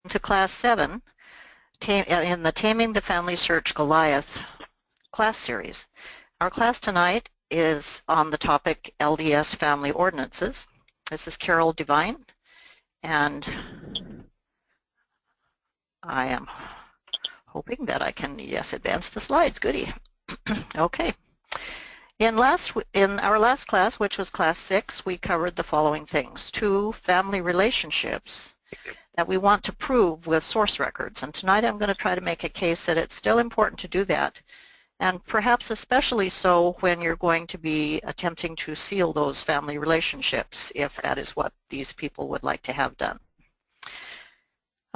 to Class 7 in the Taming the FamilySearch Goliath class series. Our class tonight is on the topic LDS family ordinances. This is Carol Devine, and I am hoping that I can, yes, advance the slides. Goody. Okay. In our last class, which was Class 6, we covered the following things: 2 family relationships that we want to prove with source records. And tonight I'm going to try to make a case that it's still important to do that, and perhaps especially so when you're going to be attempting to seal those family relationships, if that is what these people would like to have done.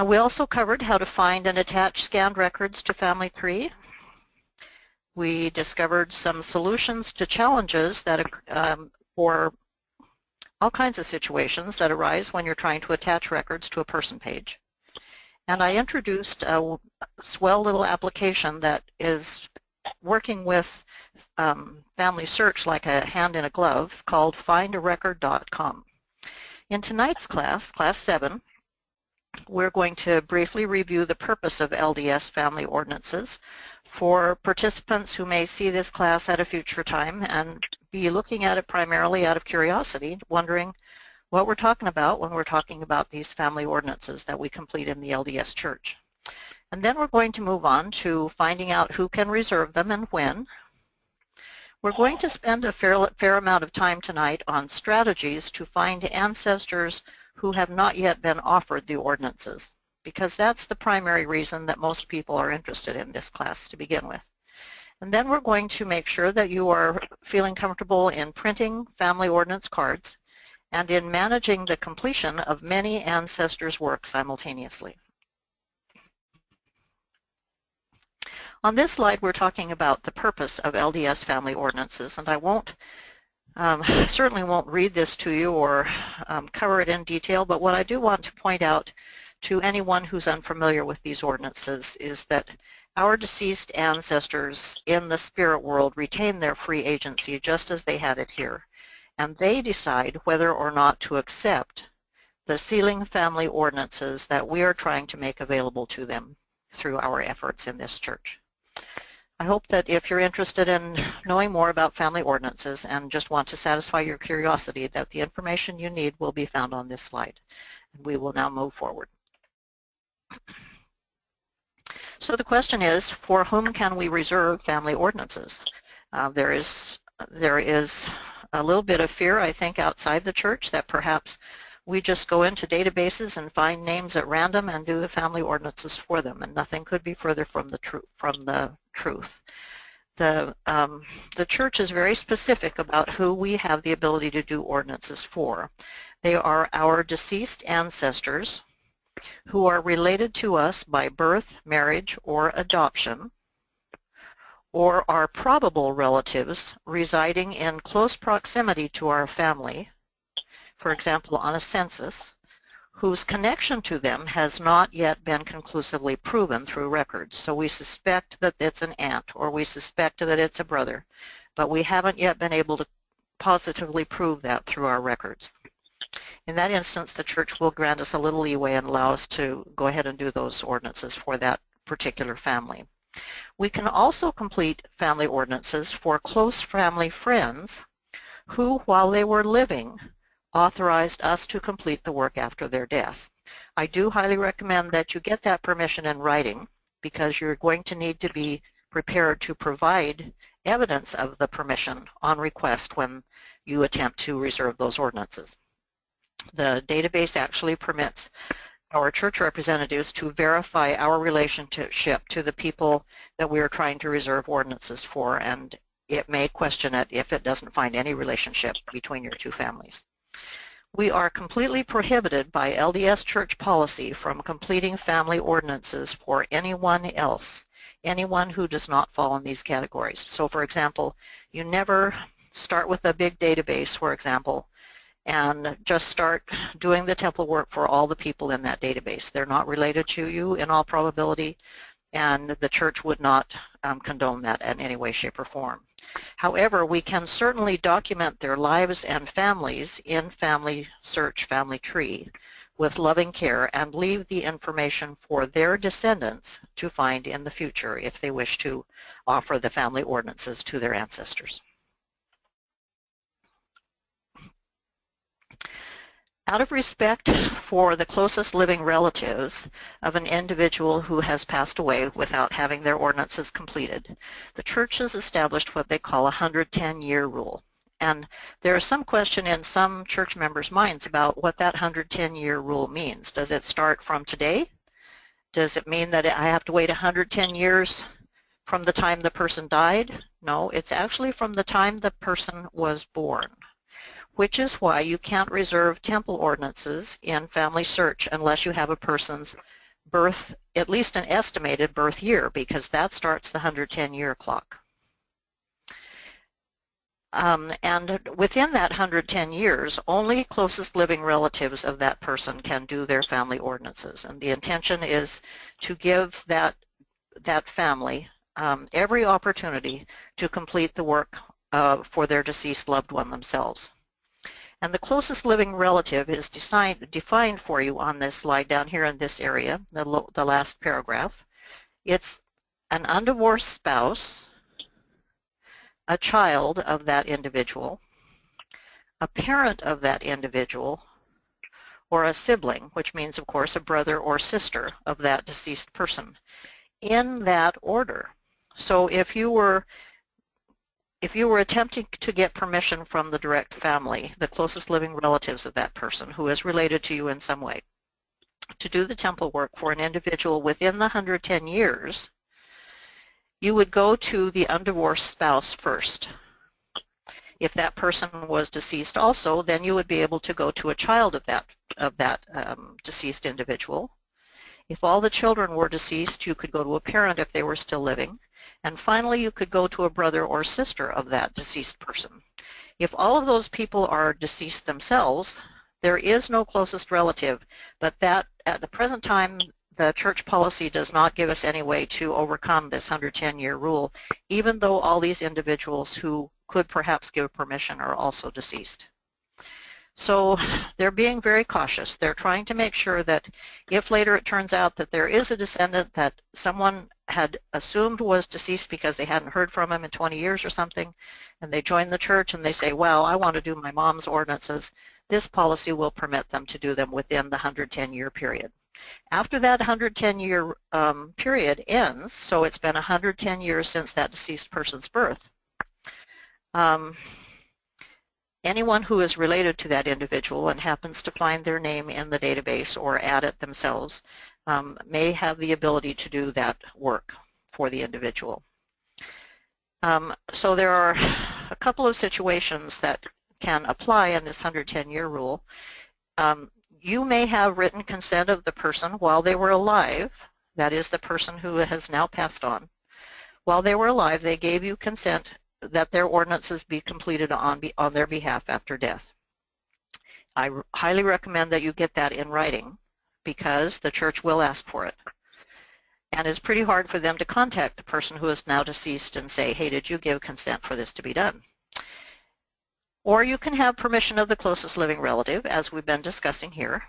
We also covered how to find and attach scanned records to family tree. We discovered some solutions to challenges that for all kinds of situations that arise when you're trying to attach records to a person page. And I introduced a swell little application that is working with FamilySearch like a hand in a glove, called findarecord.com. In tonight's class, Class 7, we're going to briefly review the purpose of LDS family ordinances for participants who may see this class at a future time and be looking at it primarily out of curiosity, wondering what we're talking about when we're talking about these family ordinances that we complete in the LDS Church. And then we're going to move on to finding out who can reserve them and when. We're going to spend a fair amount of time tonight on strategies to find ancestors who have not yet been offered the ordinances, because that's the primary reason that most people are interested in this class to begin with. And then we're going to make sure that you are feeling comfortable in printing family ordinance cards and in managing the completion of many ancestors' work simultaneously. On this slide, we're talking about the purpose of LDS family ordinances, and I certainly won't read this to you or cover it in detail, but what I do want to point out to anyone who's unfamiliar with these ordinances is that our deceased ancestors in the spirit world retain their free agency just as they had it here, and they decide whether or not to accept the sealing family ordinances that we are trying to make available to them through our efforts in this church. I hope that if you're interested in knowing more about family ordinances and just want to satisfy your curiosity, that the information you need will be found on this slide. And we will now move forward. So the question is, for whom can we reserve family ordinances? There is a little bit of fear, I think, outside the church that perhaps we just go into databases and find names at random and do the family ordinances for them, and nothing could be further from the truth. The church is very specific about who we have the ability to do ordinances for. They are our deceased ancestors who are related to us by birth, marriage, or adoption, or are probable relatives residing in close proximity to our family, for example on a census, whose connection to them has not yet been conclusively proven through records. So we suspect that it's an aunt, or we suspect that it's a brother, but we haven't yet been able to positively prove that through our records. In that instance, the church will grant us a little leeway and allow us to go ahead and do those ordinances for that particular family. We can also complete family ordinances for close family friends who, while they were living, authorized us to complete the work after their death. I do highly recommend that you get that permission in writing, because you're going to need to be prepared to provide evidence of the permission on request when you attempt to reserve those ordinances. The database actually permits our church representatives to verify our relationship to the people that we are trying to reserve ordinances for, and it may question it if it doesn't find any relationship between your two families. We are completely prohibited by LDS church policy from completing family ordinances for anyone else, anyone who does not fall in these categories. So for example, you never start with a big database, for example, and just start doing the temple work for all the people in that database. They're not related to you in all probability, and the church would not condone that in any way, shape, or form. However, we can certainly document their lives and families in FamilySearch Family Tree, with loving care and leave the information for their descendants to find in the future if they wish to offer the family ordinances to their ancestors. Out of respect for the closest living relatives of an individual who has passed away without having their ordinances completed, the church has established what they call a 110-year rule. And there is some question in some church members' minds about what that 110-year rule means. Does it start from today? Does it mean that I have to wait 110 years from the time the person died? No, it's actually from the time the person was born, which is why you can't reserve temple ordinances in FamilySearch unless you have a person's birth, at least an estimated birth year, because that starts the 110-year clock. And within that 110 years, only closest living relatives of that person can do their family ordinances. And the intention is to give that family every opportunity to complete the work for their deceased loved one themselves. And the closest living relative is defined for you on this slide down here in this area, the last paragraph. It's an undivorced spouse, a child of that individual, a parent of that individual, or a sibling, which means, of course, a brother or sister of that deceased person, in that order. So if you were attempting to get permission from the direct family, the closest living relatives of that person who is related to you in some way, to do the temple work for an individual within the 110 years, you would go to the undivorced spouse first. If that person was deceased also, then you would be able to go to a child of that deceased individual. If all the children were deceased, you could go to a parent if they were still living. And finally, you could go to a brother or sister of that deceased person. If all of those people are deceased themselves, there is no closest relative, but that at the present time, the church policy does not give us any way to overcome this 110-year rule, even though all these individuals who could perhaps give permission are also deceased. So they're being very cautious. They're trying to make sure that if later it turns out that there is a descendant that someone had assumed was deceased because they hadn't heard from him in 20 years or something, and they join the church and they say, well, I want to do my mom's ordinances, this policy will permit them to do them within the 110-year period. After that 110-year period ends, so it's been 110 years since that deceased person's birth, anyone who is related to that individual and happens to find their name in the database or add it themselves may have the ability to do that work for the individual. So there are a couple of situations that can apply in this 110-year rule. You may have written consent of the person while they were alive, that is the person who has now passed on. While they were alive, they gave you consent that their ordinances be completed on their behalf after death. I highly recommend that you get that in writing because the church will ask for it. And it's pretty hard for them to contact the person who is now deceased and say, hey, did you give consent for this to be done? Or you can have permission of the closest living relative, as we've been discussing here,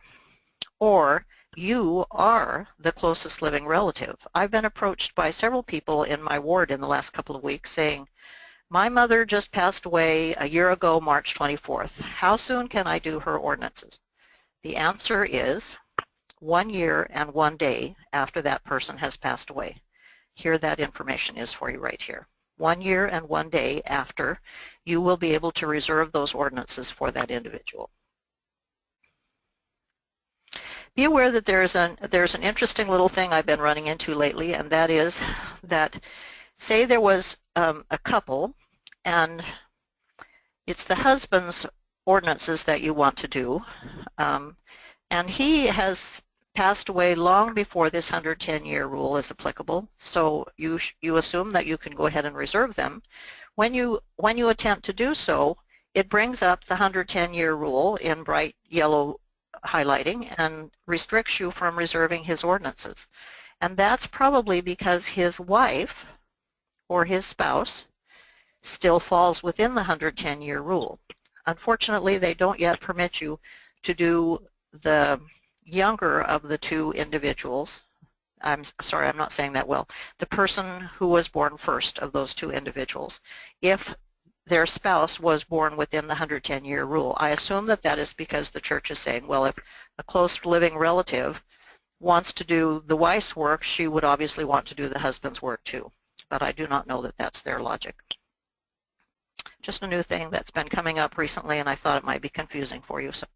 or you are the closest living relative. I've been approached by several people in my ward in the last couple of weeks saying, my mother just passed away a year ago, March 24th. How soon can I do her ordinances? The answer is 1 year and 1 day after that person has passed away. Here that information is for you right here. 1 year and 1 day after, you will be able to reserve those ordinances for that individual. Be aware that there's an interesting little thing I've been running into lately, and that is that, say there was a couple, and it's the husband's ordinances that you want to do, and he has passed away long before this 110-year rule is applicable, so you assume that you can go ahead and reserve them. When you attempt to do so, it brings up the 110-year rule in bright yellow highlighting and restricts you from reserving his ordinances. And that's probably because his wife or his spouse still falls within the 110-year rule. Unfortunately, they don't yet permit you to do the younger of the two individuals, I'm sorry, I'm not saying that well, the person who was born first of those two individuals, if their spouse was born within the 110-year rule. I assume that that is because the church is saying, well, if a close living relative wants to do the wife's work, she would obviously want to do the husband's work too. But I do not know that that's their logic. Just a new thing that's been coming up recently, and I thought it might be confusing for you. So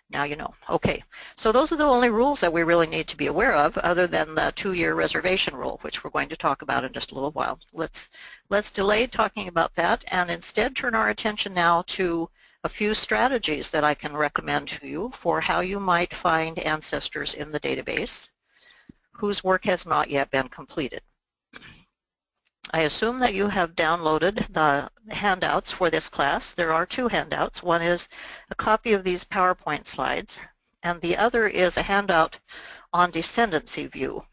now you know. Okay, so those are the only rules that we really need to be aware of, other than the 2-year reservation rule, which we're going to talk about in just a little while. Let's delay talking about that and instead turn our attention now to a few strategies that I can recommend to you for how you might find ancestors in the database whose work has not yet been completed. I assume that you have downloaded the handouts for this class. There are 2 handouts. One is a copy of these PowerPoint slides, and the other is a handout on descendancy view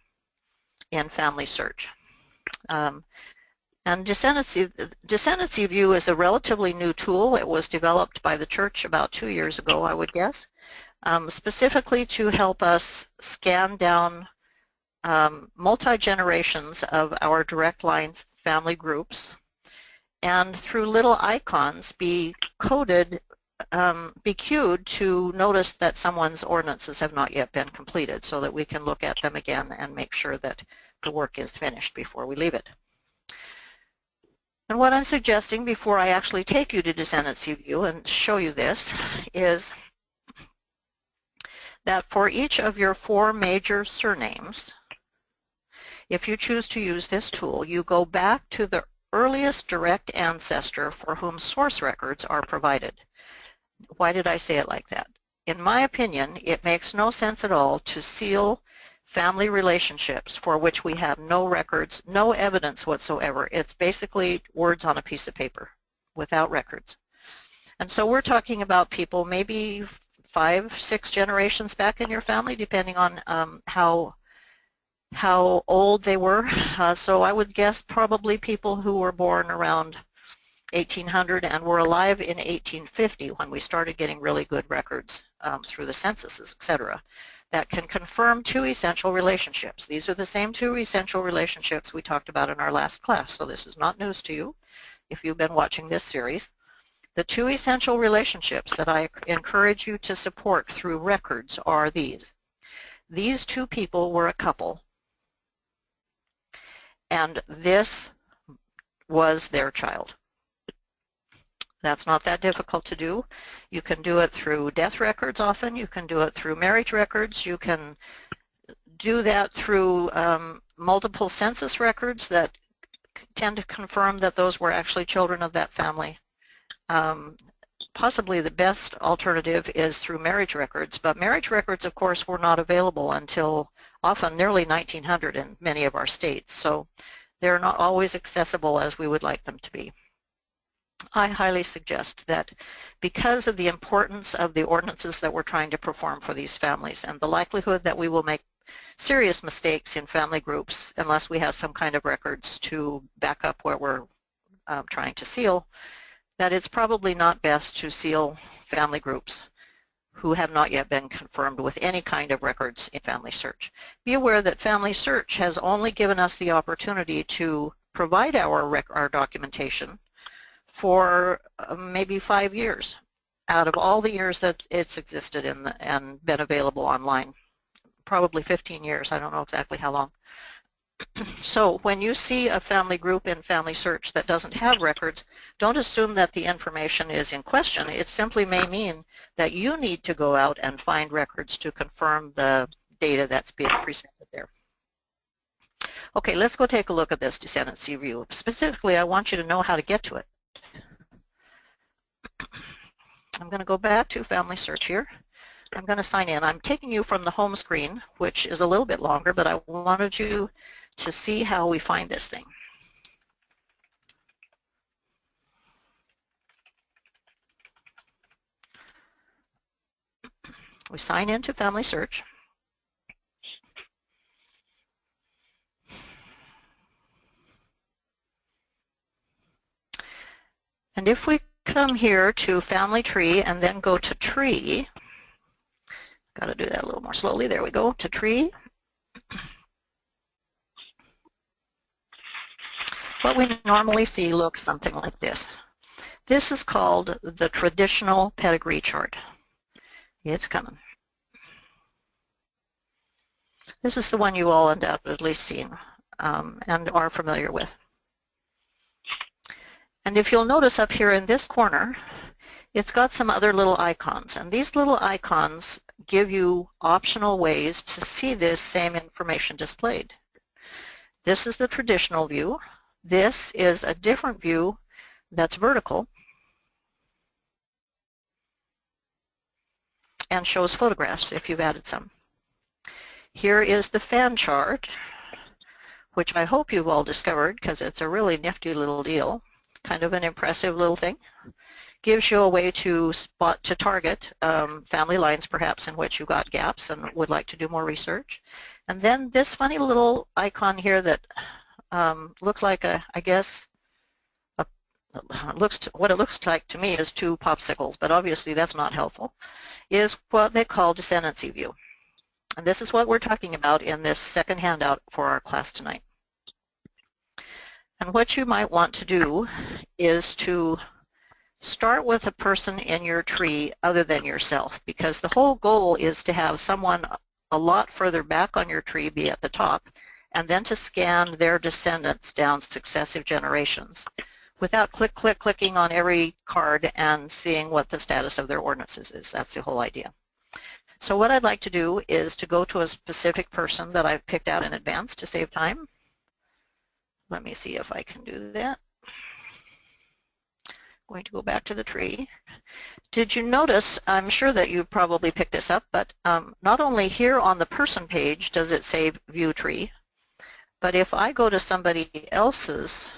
in FamilySearch. And descendancy view is a relatively new tool. It was developed by the church about 2 years ago, I would guess, specifically to help us scan down multi-generations of our direct line family groups, and through little icons be coded, be cued to notice that someone's ordinances have not yet been completed, so that we can look at them again and make sure that the work is finished before we leave it. And what I'm suggesting before I actually take you to descendancy view and show you this is that for each of your 4 major surnames, if you choose to use this tool, you go back to the earliest direct ancestor for whom source records are provided. Why did I say it like that? In my opinion, it makes no sense at all to seal family relationships for which we have no records, no evidence whatsoever. It's basically words on a piece of paper without records. And so we're talking about people maybe 5, 6 generations back in your family, depending on how old they were. So I would guess probably people who were born around 1800 and were alive in 1850 when we started getting really good records through the censuses, etc., that can confirm 2 essential relationships. These are the same 2 essential relationships we talked about in our last class, so this is not news to you if you've been watching this series. The 2 essential relationships that I encourage you to support through records are these. These 2 people were a couple, and this was their child. That's not that difficult to do. You can do it through death records often. You can do it through marriage records. You can do that through multiple census records that tend to confirm that those were actually children of that family. Possibly the best alternative is through marriage records, but marriage records, of course, were not available until often nearly 1900 in many of our states, so they're not always accessible as we would like them to be. I highly suggest that because of the importance of the ordinances that we're trying to perform for these families and the likelihood that we will make serious mistakes in family groups unless we have some kind of records to back up what we're trying to seal, that it's probably not best to seal family groups who have not yet been confirmed with any kind of records in FamilySearch. Be aware that FamilySearch has only given us the opportunity to provide our documentation for maybe 5 years out of all the years that it's existed and been available online. Probably 15 years, I don't know exactly how long. So when you see a family group in FamilySearch that doesn't have records, don't assume that the information is in question. It simply may mean that you need to go out and find records to confirm the data that's being presented there. Okay, let's go take a look at this descendancy view. Specifically, I want you to know how to get to it. I'm going to go back to FamilySearch here. I'm going to sign in. I'm taking you from the home screen, which is a little bit longer, but I wanted you to see how we find this thing. We sign into FamilySearch. And if we come here to Family Tree and then go to Tree, Got to do that a little more slowly. There we go, to tree. What we normally see looks something like this. This is called the traditional pedigree chart. It's coming. This is the one you all undoubtedly seen and are familiar with. And if you'll notice up here in this corner, it's got some other little icons. And these little icons give you optional ways to see this same information displayed. This is the traditional view. This is a different view that's vertical and shows photographs if you've added some. Here is the fan chart, which I hope you've all discovered because it's a really nifty little deal, kind of an impressive little thing. Gives you a way to target family lines perhaps in which you got gaps and would like to do more research. And then this funny little icon here that looks like what it looks like to me is two popsicles, but obviously that's not helpful, is what they call descendancy view. And this is what we're talking about in this second handout for our class tonight. And what you might want to do is to start with a person in your tree other than yourself, because the whole goal is to have someone a lot further back on your tree be at the top, and then to scan their descendants down successive generations without clicking on every card and seeing what the status of their ordinances is. That's the whole idea. So what I'd like to do is to go to a specific person that I've picked out in advance to save time. Let me see if I can do that. I'm going to go back to the tree. Did you notice, I'm sure that you probably picked this up, but not only here on the person page does it say view tree, but if I go to somebody else's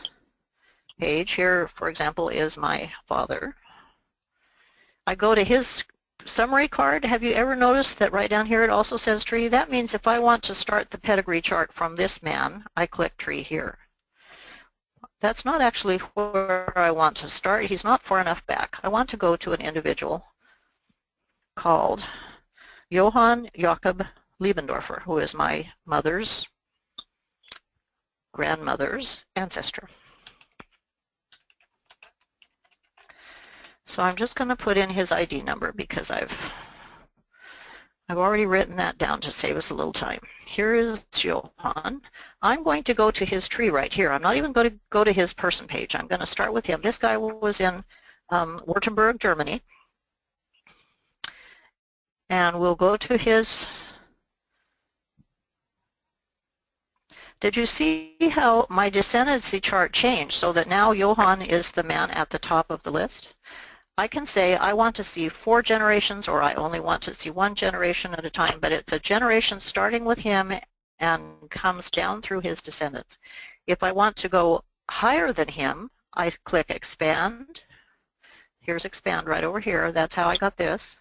page, here for example is my father, I go to his summary card. Have you ever noticed that right down here it also says tree? That means if I want to start the pedigree chart from this man, I click tree here. That's not actually where I want to start. He's not far enough back. I want to go to an individual called Johann Jakob Liebendorfer, who is my mother's grandmother's ancestor. So I'm just going to put in his ID number because I've already written that down to save us a little time. Here is Johann. I'm going to go to his tree right here. I'm not even going to go to his person page. I'm going to start with him. This guy was in Württemberg, Germany. And we'll go to his... Did you see how my descendancy chart changed so that now Johann is the man at the top of the list? I can say I want to see 4 generations, or I only want to see 1 generation at a time, but it's a generation starting with him and comes down through his descendants. If I want to go higher than him, I click expand. Here's expand right over here. That's how I got this.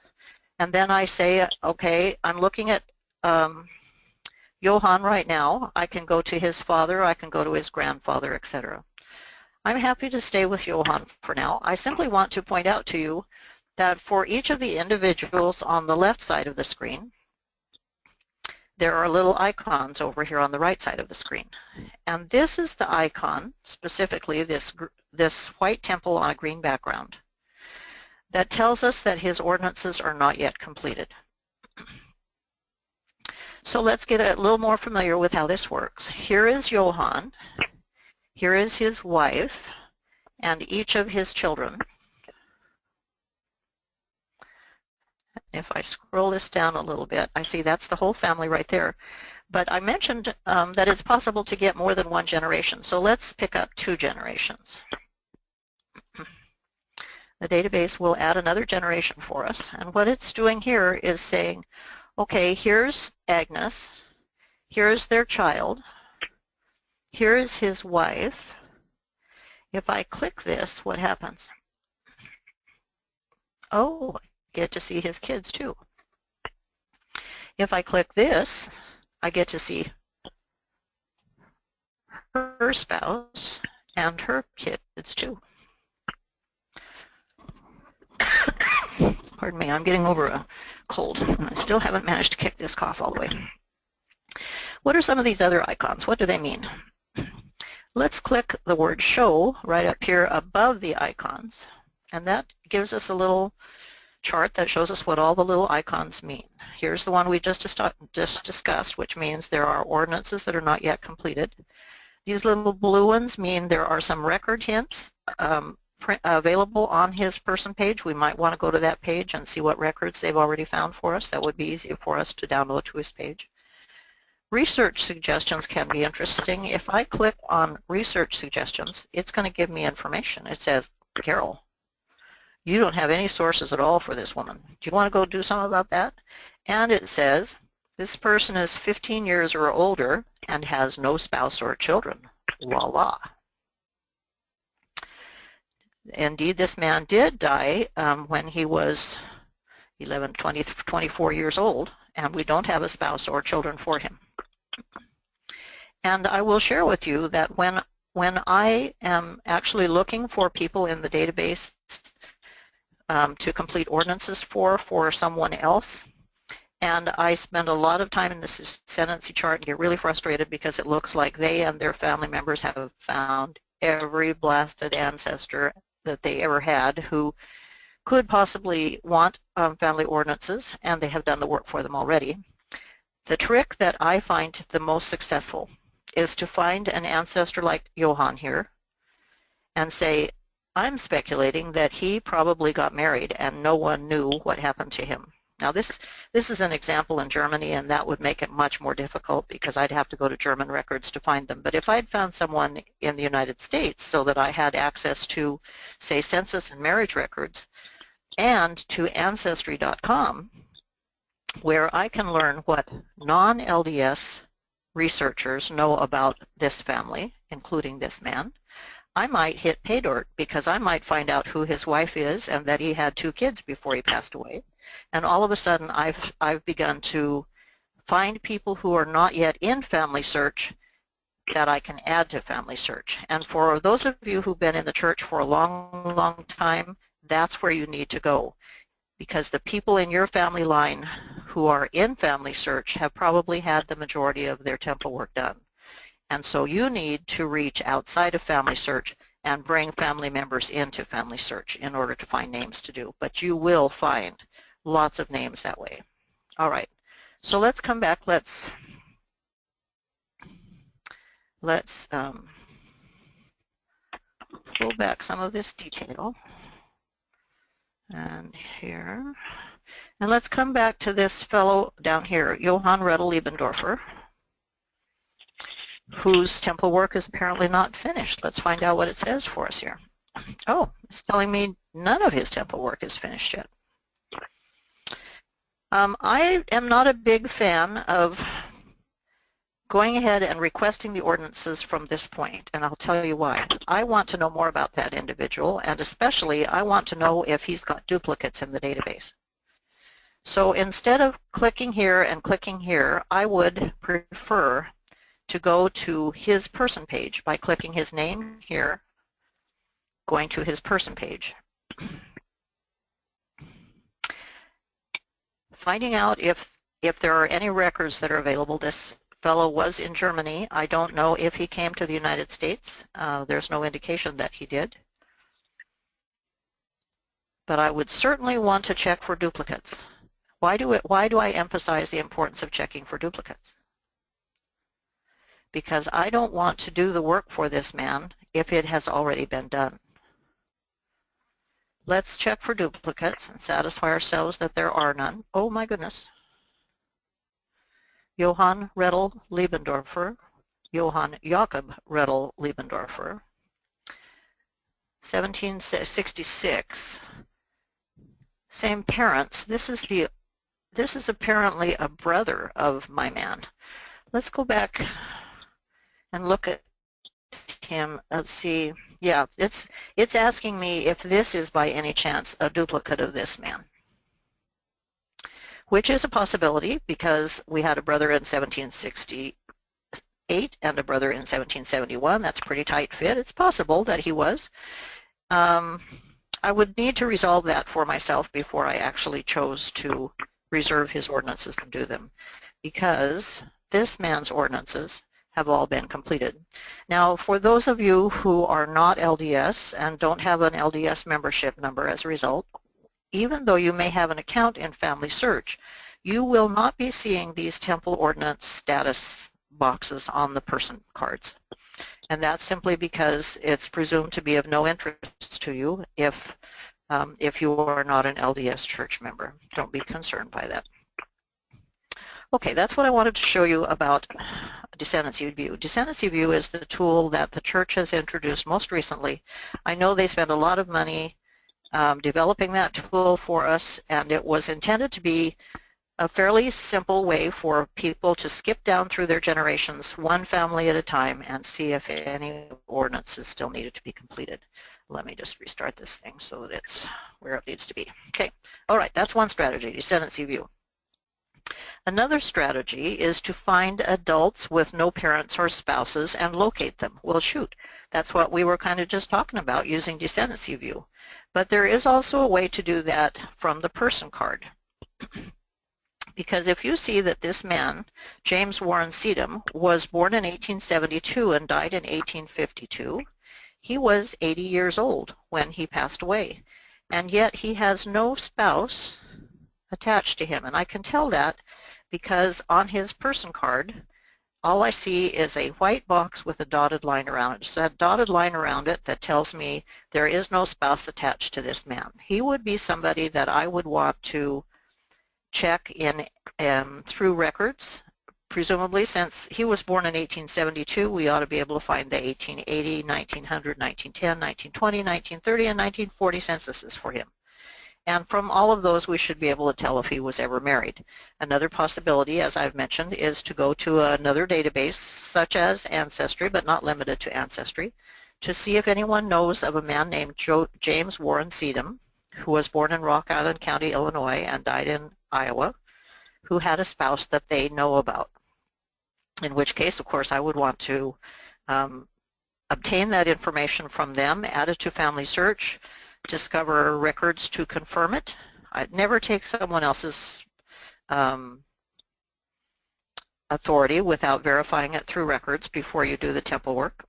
And then I say, okay, I'm looking at Johann right now. I can go to his father, I can go to his grandfather, etc. I'm happy to stay with Johann for now. I simply want to point out to you that for each of the individuals on the left side of the screen, there are little icons over here on the right side of the screen. And this is the icon, specifically this white temple on a green background, that tells us that his ordinances are not yet completed. So let's get a little more familiar with how this works. Here is Johann. Here is his wife and each of his children. If I scroll this down a little bit, I see that's the whole family right there. But I mentioned that it's possible to get more than 1 generation, so let's pick up 2 generations. The database will add another generation for us, and what it's doing here is saying, okay, here's Agnes, here's their child, here is his wife. If I click this, what happens? Oh, I get to see his kids too. If I click this, I get to see her spouse and her kids too. Pardon me, I'm getting over a cold. I still haven't managed to kick this cough all the way. What are some of these other icons? What do they mean? Let's click the word show right up here above the icons, and that gives us a little chart that shows us what all the little icons mean. Here's the one we just discussed, which means there are ordinances that are not yet completed. These little blue ones mean there are some record hints available on his person page. We might want to go to that page and see what records they've already found for us. That would be easy for us to download to his page. Research suggestions can be interesting. If I click on research suggestions, it's going to give me information. It says, Carol, you don't have any sources at all for this woman. Do you want to go do something about that? And it says, this person is 15 years or older and has no spouse or children. Voila. Indeed, this man did die when he was 24 years old, and we don't have a spouse or children for him. And I will share with you that when I am actually looking for people in the database to complete ordinances for someone else, and I spend a lot of time in this ascendancy chart and get really frustrated because it looks like they and their family members have found every blasted ancestor that they ever had who could possibly want family ordinances, and they have done the work for them already. The trick that I find the most successful is to find an ancestor like Johann here and say, I'm speculating that he probably got married and no one knew what happened to him. Now this is an example in Germany, and that would make it much more difficult because I'd have to go to German records to find them. But if I'd found someone in the United States so that I had access to, say, census and marriage records and to Ancestry.com, where I can learn what non-LDS researchers know about this family, including this man, I might hit pay dirt because I might find out who his wife is and that he had 2 kids before he passed away. And all of a sudden I've begun to find people who are not yet in FamilySearch that I can add to FamilySearch. And for those of you who've been in the church for a long, long time, that's where you need to go, because the people in your family line who are in FamilySearch have probably had the majority of their temple work done. And so you need to reach outside of FamilySearch and bring family members into FamilySearch in order to find names to do. But you will find lots of names that way. All right, so let's come back. Let's pull back some of this detail. And here. And let's come back to this fellow down here, Johann Rettel Liebendorfer, whose temple work is apparently not finished. Let's find out what it says for us here. Oh, it's telling me none of his temple work is finished yet. I am not a big fan of going ahead and requesting the ordinances from this point, and I'll tell you why. I want to know more about that individual, and especially I want to know if he's got duplicates in the database. So instead of clicking here and clicking here, I would prefer to go to his person page by clicking his name here, going to his person page. Finding out if there are any records that are available. This fellow was in Germany. I don't know if he came to the United States. There's no indication that he did. But I would certainly want to check for duplicates. Why do I emphasize the importance of checking for duplicates? Because I don't want to do the work for this man if it has already been done. Let's check for duplicates and satisfy ourselves that there are none. Oh my goodness. Johann Rettel Liebendorfer, Johann Jakob Rettel Liebendorfer, 1766. Same parents. This is apparently a brother of my man. Let's go back and look at him. Let's see. Yeah, it's asking me if this is by any chance a duplicate of this man, which is a possibility because we had a brother in 1768 and a brother in 1771. That's a pretty tight fit. It's possible that he was. I would need to resolve that for myself before I actually chose to reserve his ordinances and do them, because this man's ordinances have all been completed. Now, for those of you who are not LDS and don't have an LDS membership number as a result, even though you may have an account in FamilySearch, you will not be seeing these temple ordinance status boxes on the person cards. And that's simply because it's presumed to be of no interest to you if you are not an LDS church member. Don't be concerned by that. Okay, that's what I wanted to show you about Descendancy View. Descendancy View is the tool that the church has introduced most recently. I know they spent a lot of money developing that tool for us, and it was intended to be a fairly simple way for people to skip down through their generations, one family at a time, and see if any ordinances still needed to be completed. Let me just restart this thing so that it's where it needs to be. Okay, all right, that's one strategy, Descendancy View. Another strategy is to find adults with no parents or spouses and locate them. Well, shoot, that's what we were kind of just talking about using Descendancy View. But there is also a way to do that from the person card. Because if you see that this man, James Warren Sedum, was born in 1872 and died in 1852, he was 80 years old when he passed away. And yet he has no spouse attached to him. And I can tell that because on his person card, all I see is a white box with a dotted line around it. It's that dotted line around it that tells me there is no spouse attached to this man. He would be somebody that I would want to check in through records. Presumably, since he was born in 1872, we ought to be able to find the 1880, 1900, 1910, 1920, 1930, and 1940 censuses for him. And from all of those, we should be able to tell if he was ever married. Another possibility, as I've mentioned, is to go to another database, such as Ancestry, but not limited to Ancestry, to see if anyone knows of a man named James Warren Sedum, who was born in Rock Island County, Illinois, and died in Iowa, who had a spouse that they know about. In which case, of course, I would want to obtain that information from them, add it to FamilySearch, discover records to confirm it. I'd never take someone else's authority without verifying it through records before you do the temple work.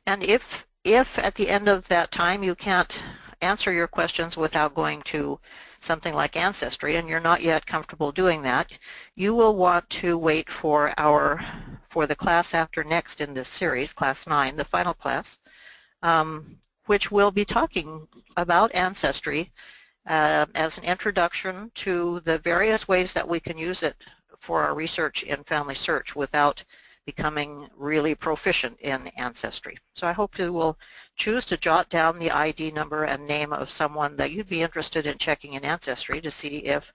And if at the end of that time you can't answer your questions without going to something like Ancestry, and you're not yet comfortable doing that, you will want to wait for the class after next in this series, Class 9, the final class, which will be talking about Ancestry as an introduction to the various ways that we can use it for our research in FamilySearch without becoming really proficient in Ancestry. So I hope you will choose to jot down the ID number and name of someone that you'd be interested in checking in Ancestry to see if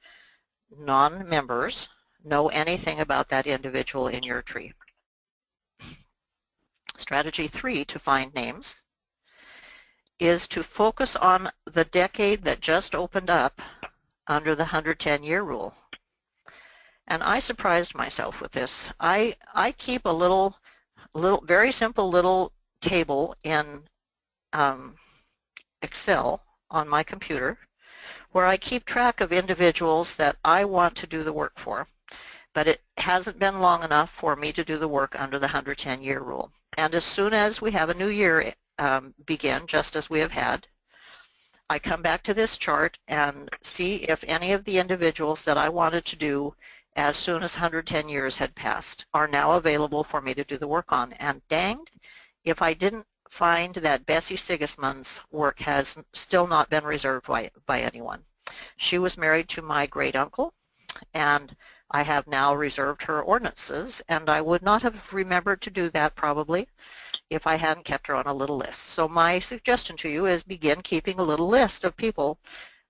non-members know anything about that individual in your tree. Strategy 3 to find names is to focus on the decade that just opened up under the 110-year rule. And I surprised myself with this. I keep a very simple little table in Excel on my computer where I keep track of individuals that I want to do the work for, but it hasn't been long enough for me to do the work under the 110-year rule. And as soon as we have a new year begin, just as we have had, I come back to this chart and see if any of the individuals that I wanted to do as soon as 110 years had passed are now available for me to do the work on. And danged, if I didn't find that Bessie Sigismund's work has still not been reserved by anyone. She was married to my great uncle, and I have now reserved her ordinances, and I would not have remembered to do that probably if I hadn't kept her on a little list. So my suggestion to you is begin keeping a little list of people.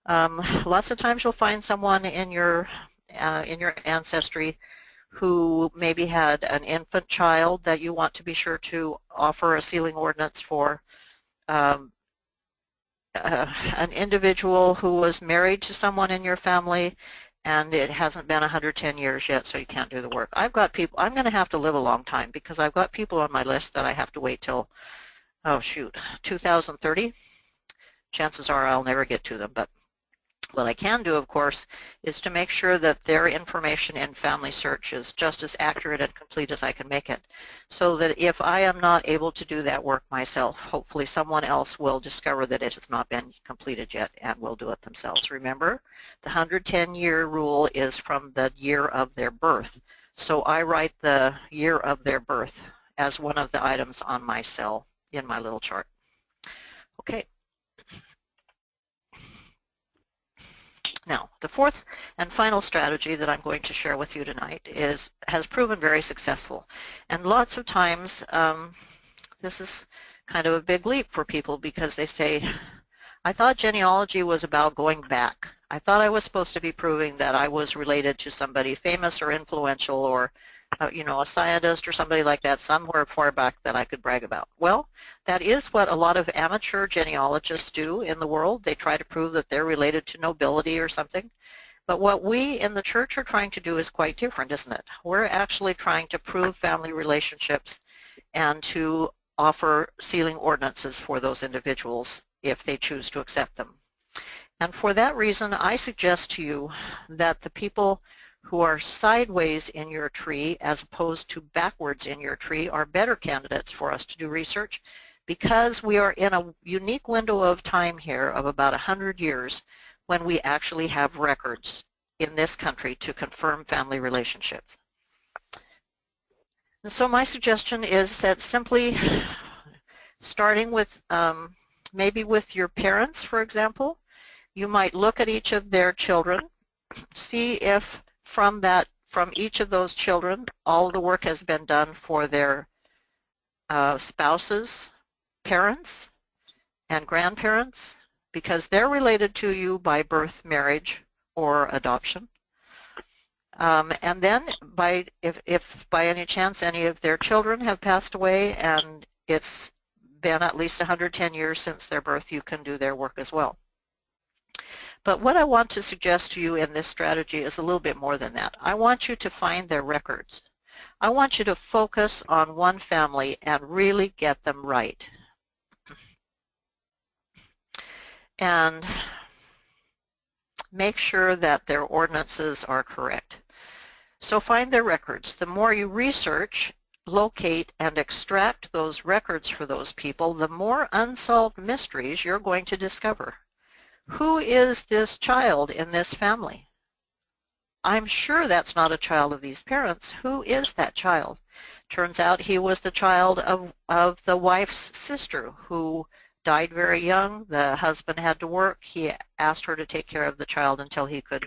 Lots of times you'll find someone in your ancestry who maybe had an infant child that you want to be sure to offer a sealing ordinance for, an individual who was married to someone in your family and it hasn't been 110 years yet, so you can't do the work. I've got people, I'm going to have to live a long time because I've got people on my list that I have to wait till, oh shoot, 2030. Chances are I'll never get to them, but What I can do, of course, is to make sure that their information in FamilySearch is just as accurate and complete as I can make it, so that if I am not able to do that work myself, hopefully someone else will discover that it has not been completed yet and will do it themselves. Remember, the 110-year rule is from the year of their birth, so I write the year of their birth as one of the items on my cell in my little chart. Okay. Now, the fourth and final strategy that I'm going to share with you tonight has proven very successful. And lots of times, this is kind of a big leap for people because they say, I thought genealogy was about going back. I thought I was supposed to be proving that I was related to somebody famous or influential or you know, a scientist or somebody like that somewhere far back that I could brag about. Well, that is what a lot of amateur genealogists do in the world. They try to prove that they're related to nobility or something. But what we in the church are trying to do is quite different, isn't it? We're actually trying to prove family relationships and to offer sealing ordinances for those individuals if they choose to accept them. And for that reason, I suggest to you that the people who are sideways in your tree as opposed to backwards in your tree are better candidates for us to do research, because we are in a unique window of time here of about 100 years when we actually have records in this country to confirm family relationships. And so my suggestion is that simply starting with maybe with your parents, for example, you might look at each of their children, see if from each of those children, all the work has been done for their spouses, parents, and grandparents, because they're related to you by birth, marriage, or adoption. And then, if by any chance any of their children have passed away and it's been at least 110 years since their birth, you can do their work as well. But what I want to suggest to you in this strategy is a little bit more than that. I want you to find their records. I want you to focus on one family and really get them right. And make sure that their ordinances are correct. So find their records. The more you research, locate, and extract those records for those people, the more unsolved mysteries you're going to discover. Who is this child in this family? I'm sure that's not a child of these parents. Who is that child? Turns out he was the child of the wife's sister who died very young. The husband had to work. He asked her to take care of the child until he could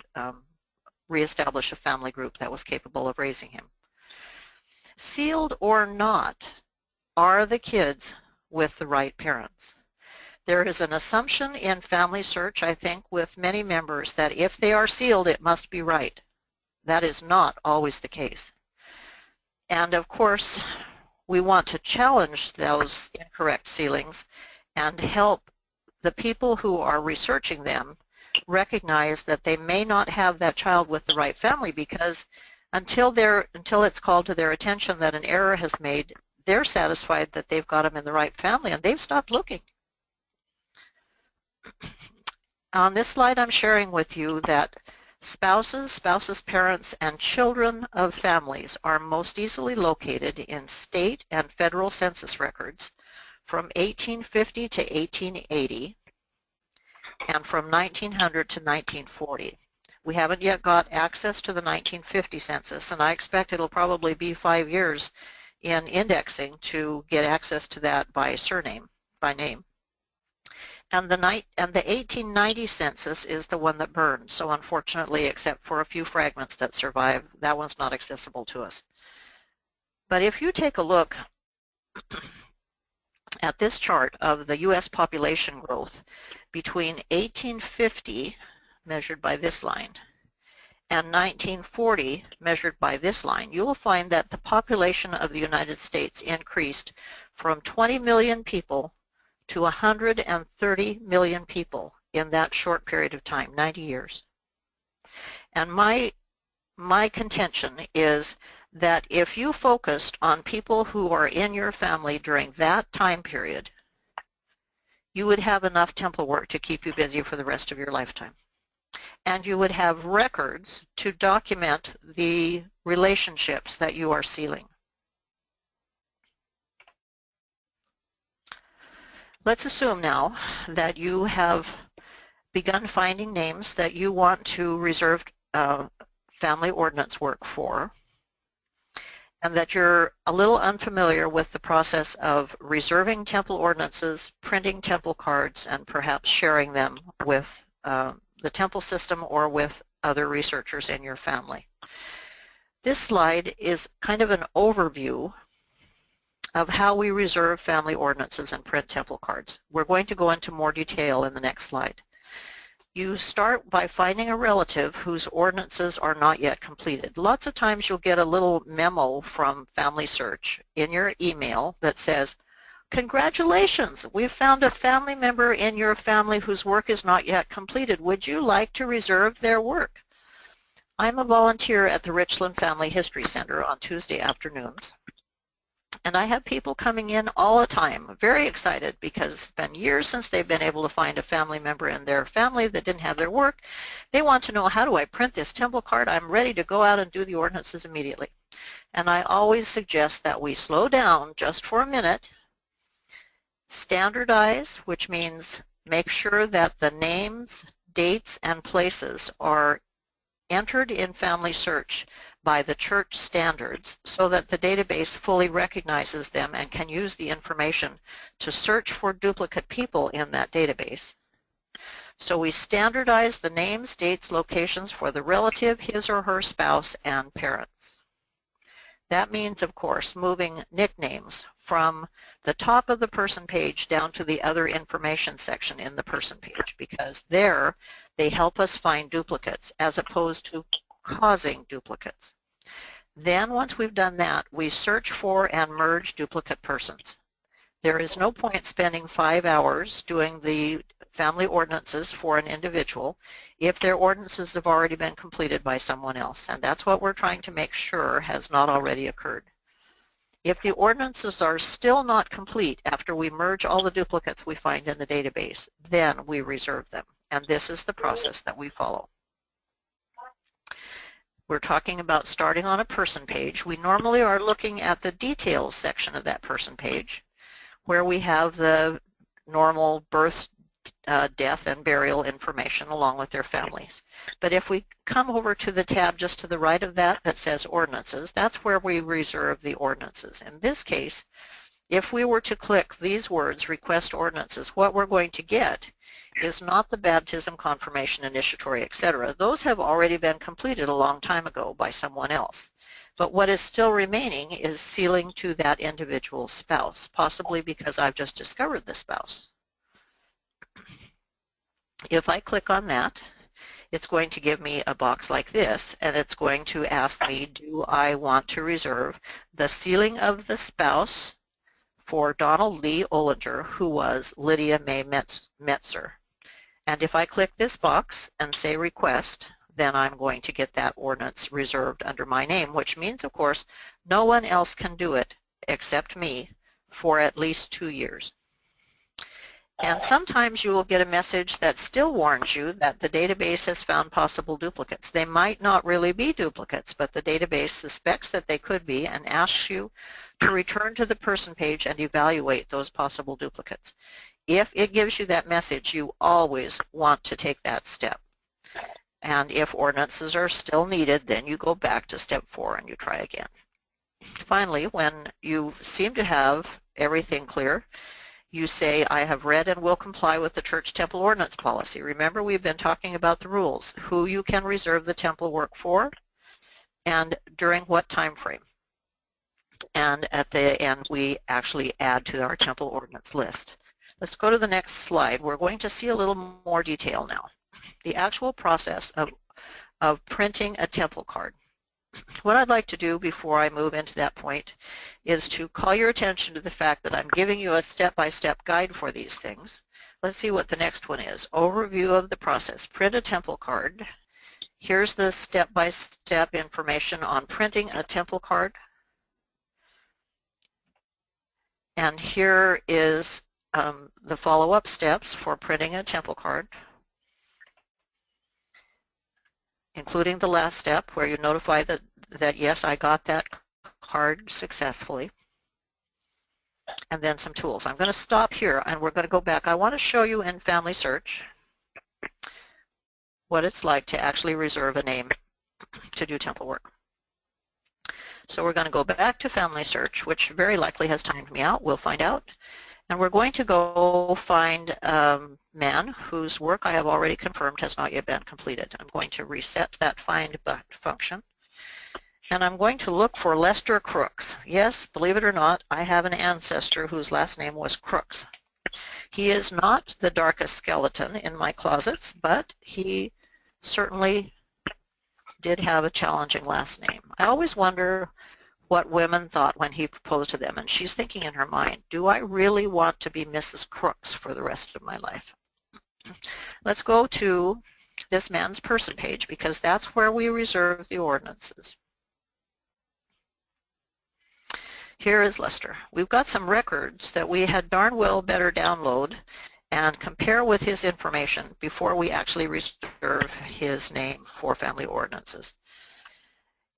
reestablish a family group that was capable of raising him. Sealed or not, are the kids with the right parents? There is an assumption in FamilySearch, I think, with many members that if they are sealed, it must be right. That is not always the case. And of course, we want to challenge those incorrect sealings and help the people who are researching them recognize that they may not have that child with the right family, because until it's called to their attention that an error has made, they're satisfied that they've got them in the right family and they've stopped looking. On this slide, I'm sharing with you that spouses, parents, and children of families are most easily located in state and federal census records from 1850 to 1880 and from 1900 to 1940. We haven't yet got access to the 1950 census, and I expect it'll probably be 5 years in indexing to get access to that by surname, by name. And the 1890 census is the one that burned. So unfortunately, except for a few fragments that survive, that one's not accessible to us. But if you take a look at this chart of the U.S. population growth between 1850, measured by this line, and 1940, measured by this line, you will find that the population of the United States increased from 20 million people to 130 million people in that short period of time, 90 years. And my contention is that if you focused on people who are in your family during that time period, you would have enough temple work to keep you busy for the rest of your lifetime. and you would have records to document the relationships that you are sealing. Let's assume now that you have begun finding names that you want to reserve family ordinance work for, and that you're a little unfamiliar with the process of reserving temple ordinances, printing temple cards, and perhaps sharing them with the temple system or with other researchers in your family. This slide is kind of an overview of how we reserve family ordinances and print temple cards. We're going to go into more detail in the next slide. You start by finding a relative whose ordinances are not yet completed. Lots of times you'll get a little memo from FamilySearch in your email that says, "Congratulations, we've found a family member in your family whose work is not yet completed. Would you like to reserve their work?" I'm a volunteer at the Richland Family History Center on Tuesday afternoons. And I have people coming in all the time, very excited because it's been years since they've been able to find a family member in their family that didn't have their work. They want to know, how do I print this temple card? I'm ready to go out and do the ordinances immediately. And I always suggest that we slow down just for a minute, standardize, which means make sure that the names, dates, and places are entered in FamilySearch by the church standards so that the database fully recognizes them and can use the information to search for duplicate people in that database. So we standardize the names, dates, locations for the relative, his or her spouse, and parents. That means, of course, moving nicknames from the top of the person page down to the other information section in the person page, because there they help us find duplicates as opposed to causing duplicates. Then once we've done that, we search for and merge duplicate persons. There is no point spending 5 hours doing the family ordinances for an individual if their ordinances have already been completed by someone else, and that's what we're trying to make sure has not already occurred. If the ordinances are still not complete after we merge all the duplicates we find in the database, then we reserve them, and this is the process that we follow. We're talking about starting on a person page. We normally are looking at the details section of that person page, where we have the normal birth, death, and burial information along with their families. But if we come over to the tab just to the right of that that says ordinances, that's where we reserve the ordinances. In this case, if we were to click these words, request ordinances, what we're going to get is not the baptism, confirmation, initiatory, etc. Those have already been completed a long time ago by someone else. But what is still remaining is sealing to that individual spouse, possibly because I've just discovered the spouse. If I click on that, it's going to give me a box like this, and it's going to ask me, do I want to reserve the sealing of the spouse for Donald Lee Ollinger, who was Lydia May Metzer. And if I click this box and say request, then I'm going to get that ordinance reserved under my name, which means, of course, no one else can do it except me for at least 2 years. And sometimes you will get a message that still warns you that the database has found possible duplicates. They might not really be duplicates, but the database suspects that they could be and asks you to return to the person page and evaluate those possible duplicates. If it gives you that message, you always want to take that step. And if ordinances are still needed, then you go back to step 4 and you try again. Finally, when you seem to have everything clear, you say, I have read and will comply with the church temple ordinance policy. Remember, we've been talking about the rules, who you can reserve the temple work for, and during what time frame. And at the end, we actually add to our temple ordinance list. Let's go to the next slide. We're going to see a little more detail now. The actual process of printing a temple card. What I'd like to do before I move into that point is to call your attention to the fact that I'm giving you a step-by-step guide for these things. Let's see what the next one is. Overview of the process. Print a temple card. Here's the step-by-step information on printing a temple card. And here is the follow-up steps for printing a temple card. including the last step where you notify that yes, I got that card successfully, and then some tools. I'm going to stop here and we're going to go back. I want to show you in FamilySearch what it's like to actually reserve a name to do temple work. So we're going to go back to FamilySearch, which very likely has timed me out. We'll find out. And we're going to go find a man whose work I have already confirmed has not yet been completed. I'm going to reset that find function. And I'm going to look for Lester Crooks. Yes, believe it or not, I have an ancestor whose last name was Crooks. He is not the darkest skeleton in my closets, but he certainly did have a challenging last name. I always wonder what women thought when he proposed to them, and she's thinking in her mind, do I really want to be Mrs. Crooks for the rest of my life? Let's go to this man's person page because that's where we reserve the ordinances. Here is Lester. We've got some records that we had darn well better download and compare with his information before we actually reserve his name for family ordinances.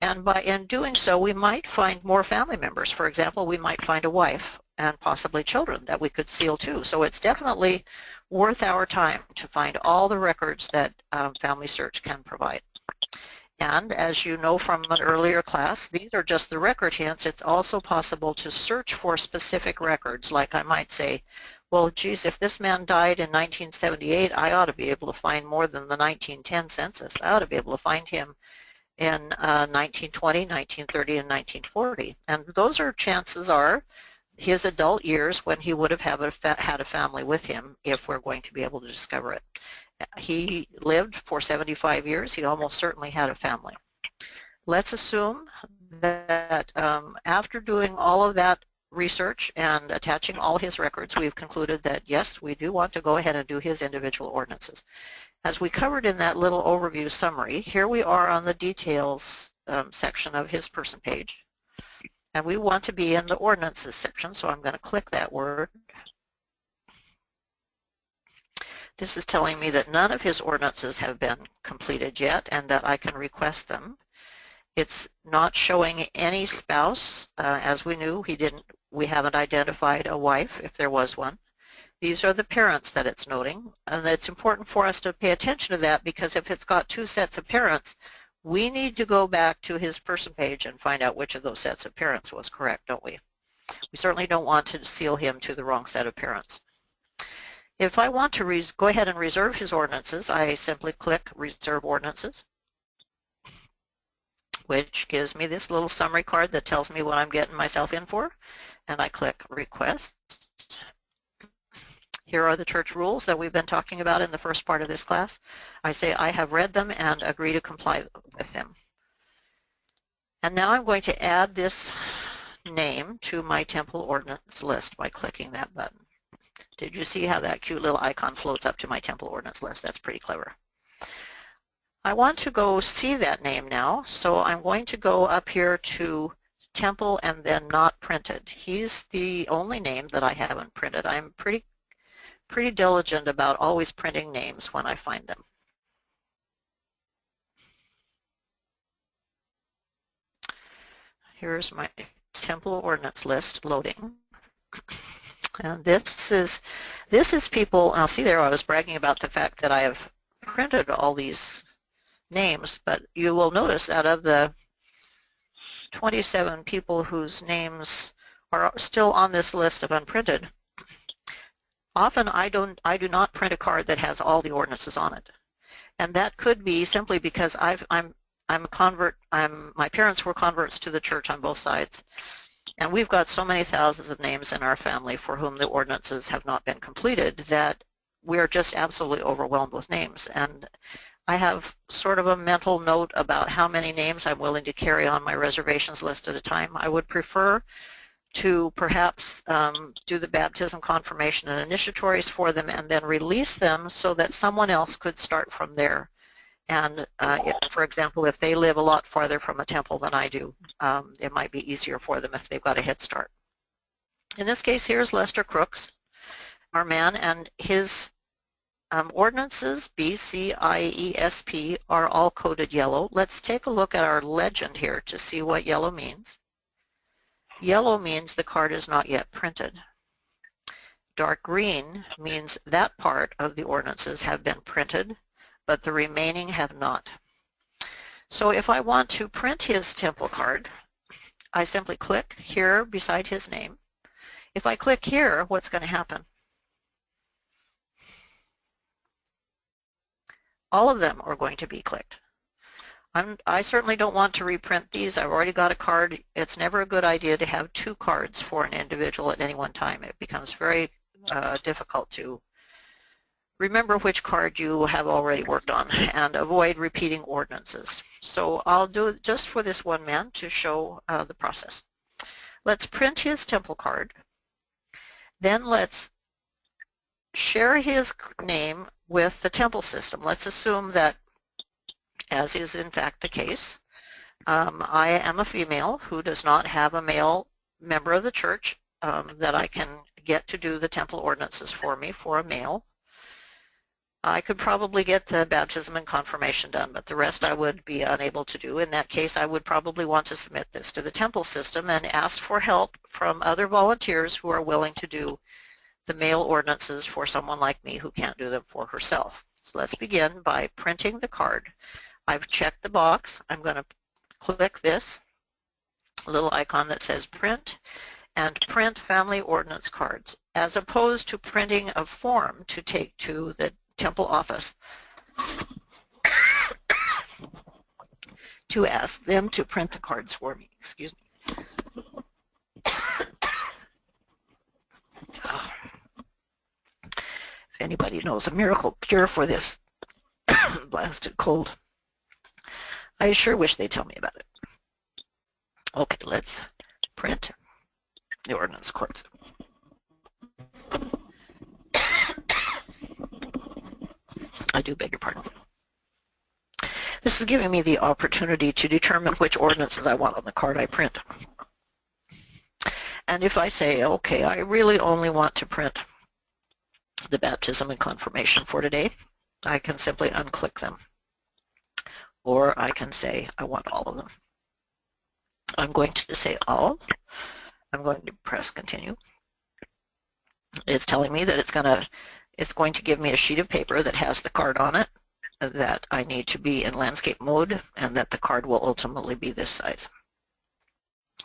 And in doing so, we might find more family members. For example, we might find a wife and possibly children that we could seal too. So it's definitely worth our time to find all the records that FamilySearch can provide. And as you know from an earlier class, these are just the record hints. It's also possible to search for specific records. Like I might say, well, geez, if this man died in 1978, I ought to be able to find more than the 1910 census. I ought to be able to find him in 1920, 1930, and 1940. And those are, chances are, his adult years when he would have had a family with him if we're going to be able to discover it. He lived for 75 years. He almost certainly had a family. Let's assume that after doing all of that research and attaching all his records, we've concluded that yes, we do want to go ahead and do his individual ordinances. As we covered in that little overview summary, here we are on the details section of his person page. And we want to be in the ordinances section, so I'm going to click that word. This is telling me that none of his ordinances have been completed yet and that I can request them. It's not showing any spouse. As we knew, we haven't identified a wife if there was one. These are the parents that it's noting, and it's important for us to pay attention to that because if it's got two sets of parents, we need to go back to his person page and find out which of those sets of parents was correct, don't we? We certainly don't want to seal him to the wrong set of parents. If I want to go ahead and reserve his ordinances, I simply click Reserve Ordinances, which gives me this little summary card that tells me what I'm getting myself in for, and I click Request. Here are the church rules that we've been talking about in the first part of this class. I say I have read them and agree to comply with them. And now I'm going to add this name to my temple ordinance list by clicking that button. Did you see how that cute little icon floats up to my temple ordinance list? That's pretty clever. I want to go see that name now, so I'm going to go up here to temple and then not printed. He's the only name that I haven't printed. I'm pretty diligent about always printing names when I find them. Here's my temple ordinance list loading. And this is people, now see there I was bragging about the fact that I have printed all these names, but you will notice out of the 27 people whose names are still on this list of unprinted, often I do not print a card that has all the ordinances on it. And that could be simply because I'm a convert, my parents were converts to the church on both sides. And we've got so many thousands of names in our family for whom the ordinances have not been completed that we're just absolutely overwhelmed with names. And I have sort of a mental note about how many names I'm willing to carry on my reservations list at a time. I would prefer to perhaps do the baptism, confirmation, and initiatories for them and then release them so that someone else could start from there. And for example, if they live a lot farther from a temple than I do, it might be easier for them if they've got a head start. In this case, here's Lester Crooks, our man, and his Ordinances, BCIESP, are all coded yellow. Let's take a look at our legend here to see what yellow means. Yellow means the card is not yet printed. Dark green means that part of the ordinances have been printed, but the remaining have not. So if I want to print his temple card, I simply click here beside his name. If I click here, what's going to happen? All of them are going to be clicked. I certainly don't want to reprint these. I've already got a card. It's never a good idea to have two cards for an individual at any one time. It becomes very difficult to remember which card you have already worked on and avoid repeating ordinances. So I'll do it just for this one man to show the process. Let's print his temple card. Then let's share his name with the temple system. Let's assume that, as is in fact the case, I am a female who does not have a male member of the church that I can get to do the temple ordinances for me for a male. I could probably get the baptism and confirmation done, but the rest I would be unable to do. In that case, I would probably want to submit this to the temple system and ask for help from other volunteers who are willing to do the male ordinances for someone like me who can't do them for herself. So let's begin by printing the card. I've checked the box. I'm going to click this little icon that says print and print family ordinance cards, as opposed to printing a form to take to the temple office to ask them to print the cards for me. Excuse me. If anybody knows a miracle cure for this blasted cold, I sure wish they'd tell me about it. Okay, let's print the ordinance cards. I do beg your pardon. This is giving me the opportunity to determine which ordinances I want on the card I print. And if I say, okay, I really only want to print the baptism and confirmation for today, I can simply unclick them. Or I can say, I want all of them. I'm going to say all. I'm going to press continue. It's telling me that it's going to give me a sheet of paper that has the card on it, that I need to be in landscape mode, and that the card will ultimately be this size.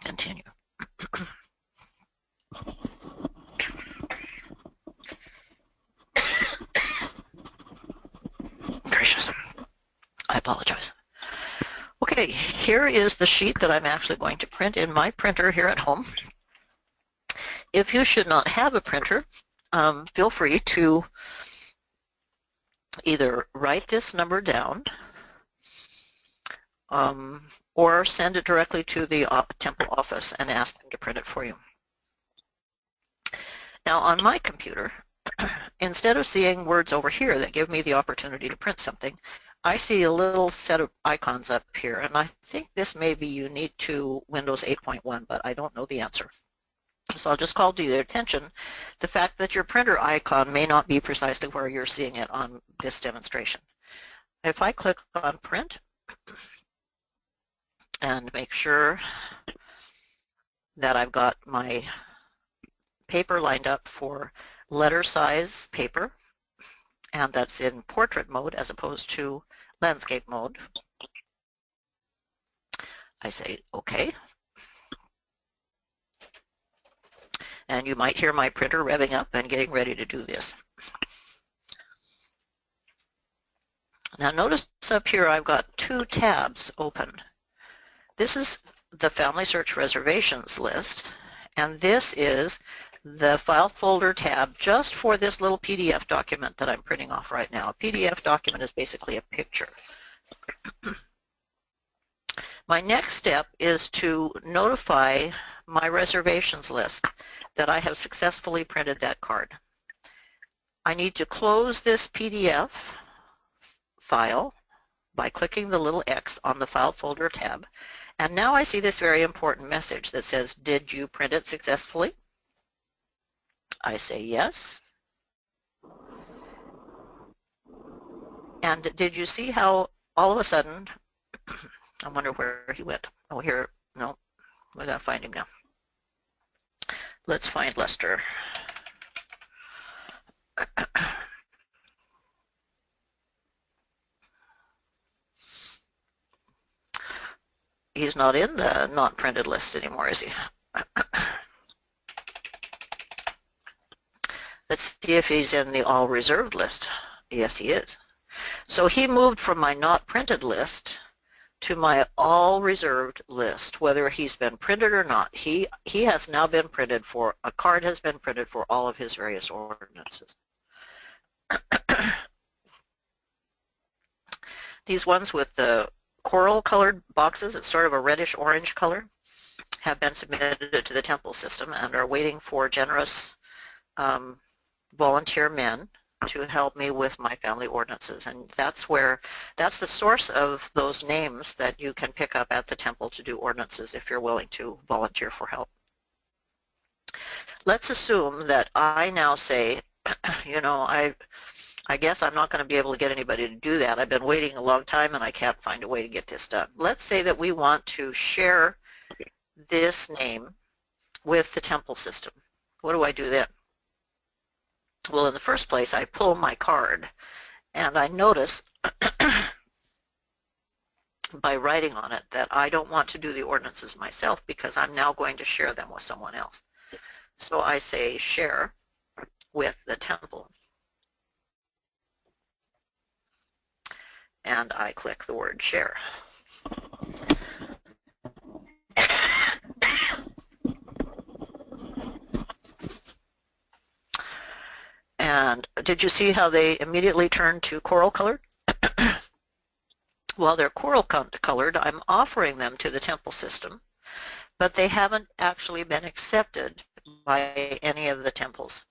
Continue. Gracious. I apologize. Okay, here is the sheet that I'm actually going to print in my printer here at home. If you should not have a printer, feel free to either write this number down or send it directly to the temple office and ask them to print it for you. Now on my computer, instead of seeing words over here that give me the opportunity to print something, I see a little set of icons up here, and I think this may be unique to Windows 8.1, but I don't know the answer. So I'll just call to your attention the fact that your printer icon may not be precisely where you're seeing it on this demonstration. If I click on print and make sure that I've got my paper lined up for letter size paper, and that's in portrait mode as opposed to landscape mode, I say OK. And you might hear my printer revving up and getting ready to do this. Now notice up here I've got two tabs open. This is the FamilySearch Reservations list, and this is the file folder tab just for this little PDF document that I'm printing off right now. A PDF document is basically a picture. My next step is to notify my reservations list that I have successfully printed that card. I need to close this PDF file by clicking the little X on the file folder tab, and now I see this very important message that says, did you print it successfully? I say yes. And did you see how all of a sudden, I wonder where he went. Oh, here, no, we gotta find him now. Let's find Lester. He's not in the not printed list anymore, is he? Let's see if he's in the all reserved list. Yes, he is. So he moved from my not printed list to my all reserved list, whether he's been printed or not. He has now been printed for, a card has been printed for all of his various ordinances. These ones with the coral colored boxes, it's sort of a reddish orange color, have been submitted to the temple system and are waiting for generous volunteer men to help me with my family ordinances. And that's the source of those names that you can pick up at the temple to do ordinances if you're willing to volunteer for help. Let's assume that I now say, you know, I guess I'm not going to be able to get anybody to do that. I've been waiting a long time and I can't find a way to get this done. Let's say that we want to share this name with the temple system. What do I do then? Well, in the first place, I pull my card and I notice by writing on it that I don't want to do the ordinances myself because I'm now going to share them with someone else. So I say share with the temple. And I click the word share. And did you see how they immediately turned to coral colored? Well, they're coral colored. I'm offering them to the temple system, but they haven't actually been accepted by any of the temples.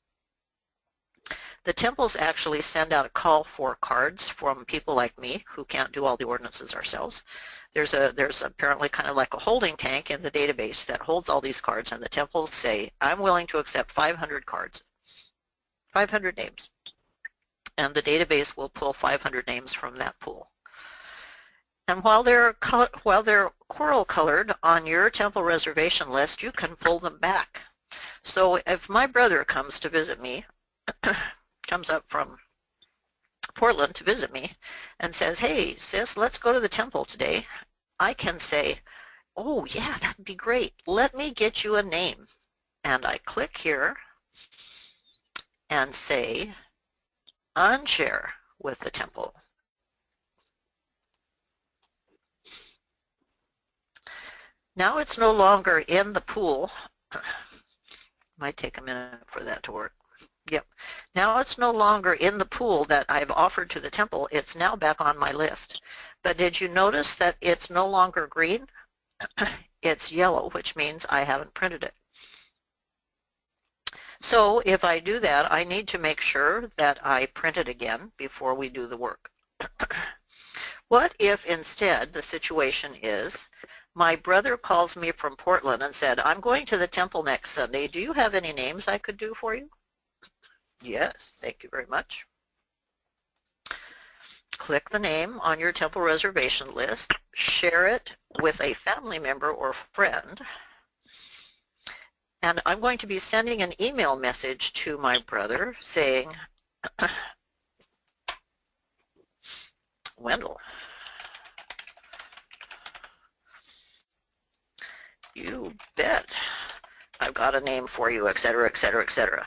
The temples actually send out a call for cards from people like me who can't do all the ordinances ourselves. There's apparently kind of like a holding tank in the database that holds all these cards, and the temples say, I'm willing to accept 500 cards, 500 names. And the database will pull 500 names from that pool. And while they're coral colored on your temple reservation list, you can pull them back. So if my brother comes to visit me, comes up from Portland to visit me and says, hey, sis, let's go to the temple today, I can say, oh, yeah, that'd be great. Let me get you a name. And I click here and say, unshare with the temple. Now it's no longer in the pool. Might take a minute for that to work. Yep. Now it's no longer in the pool that I've offered to the temple. It's now back on my list. But did you notice that it's no longer green? It's yellow, which means I haven't printed it. So if I do that, I need to make sure that I print it again before we do the work. What if instead the situation is my brother calls me from Portland and said, I'm going to the temple next Sunday. Do you have any names I could do for you? Yes, thank you very much. Click the name on your temple reservation list, share it with a family member or friend, and I'm going to be sending an email message to my brother saying, Wendell, you bet I've got a name for you, etc., etc., etc.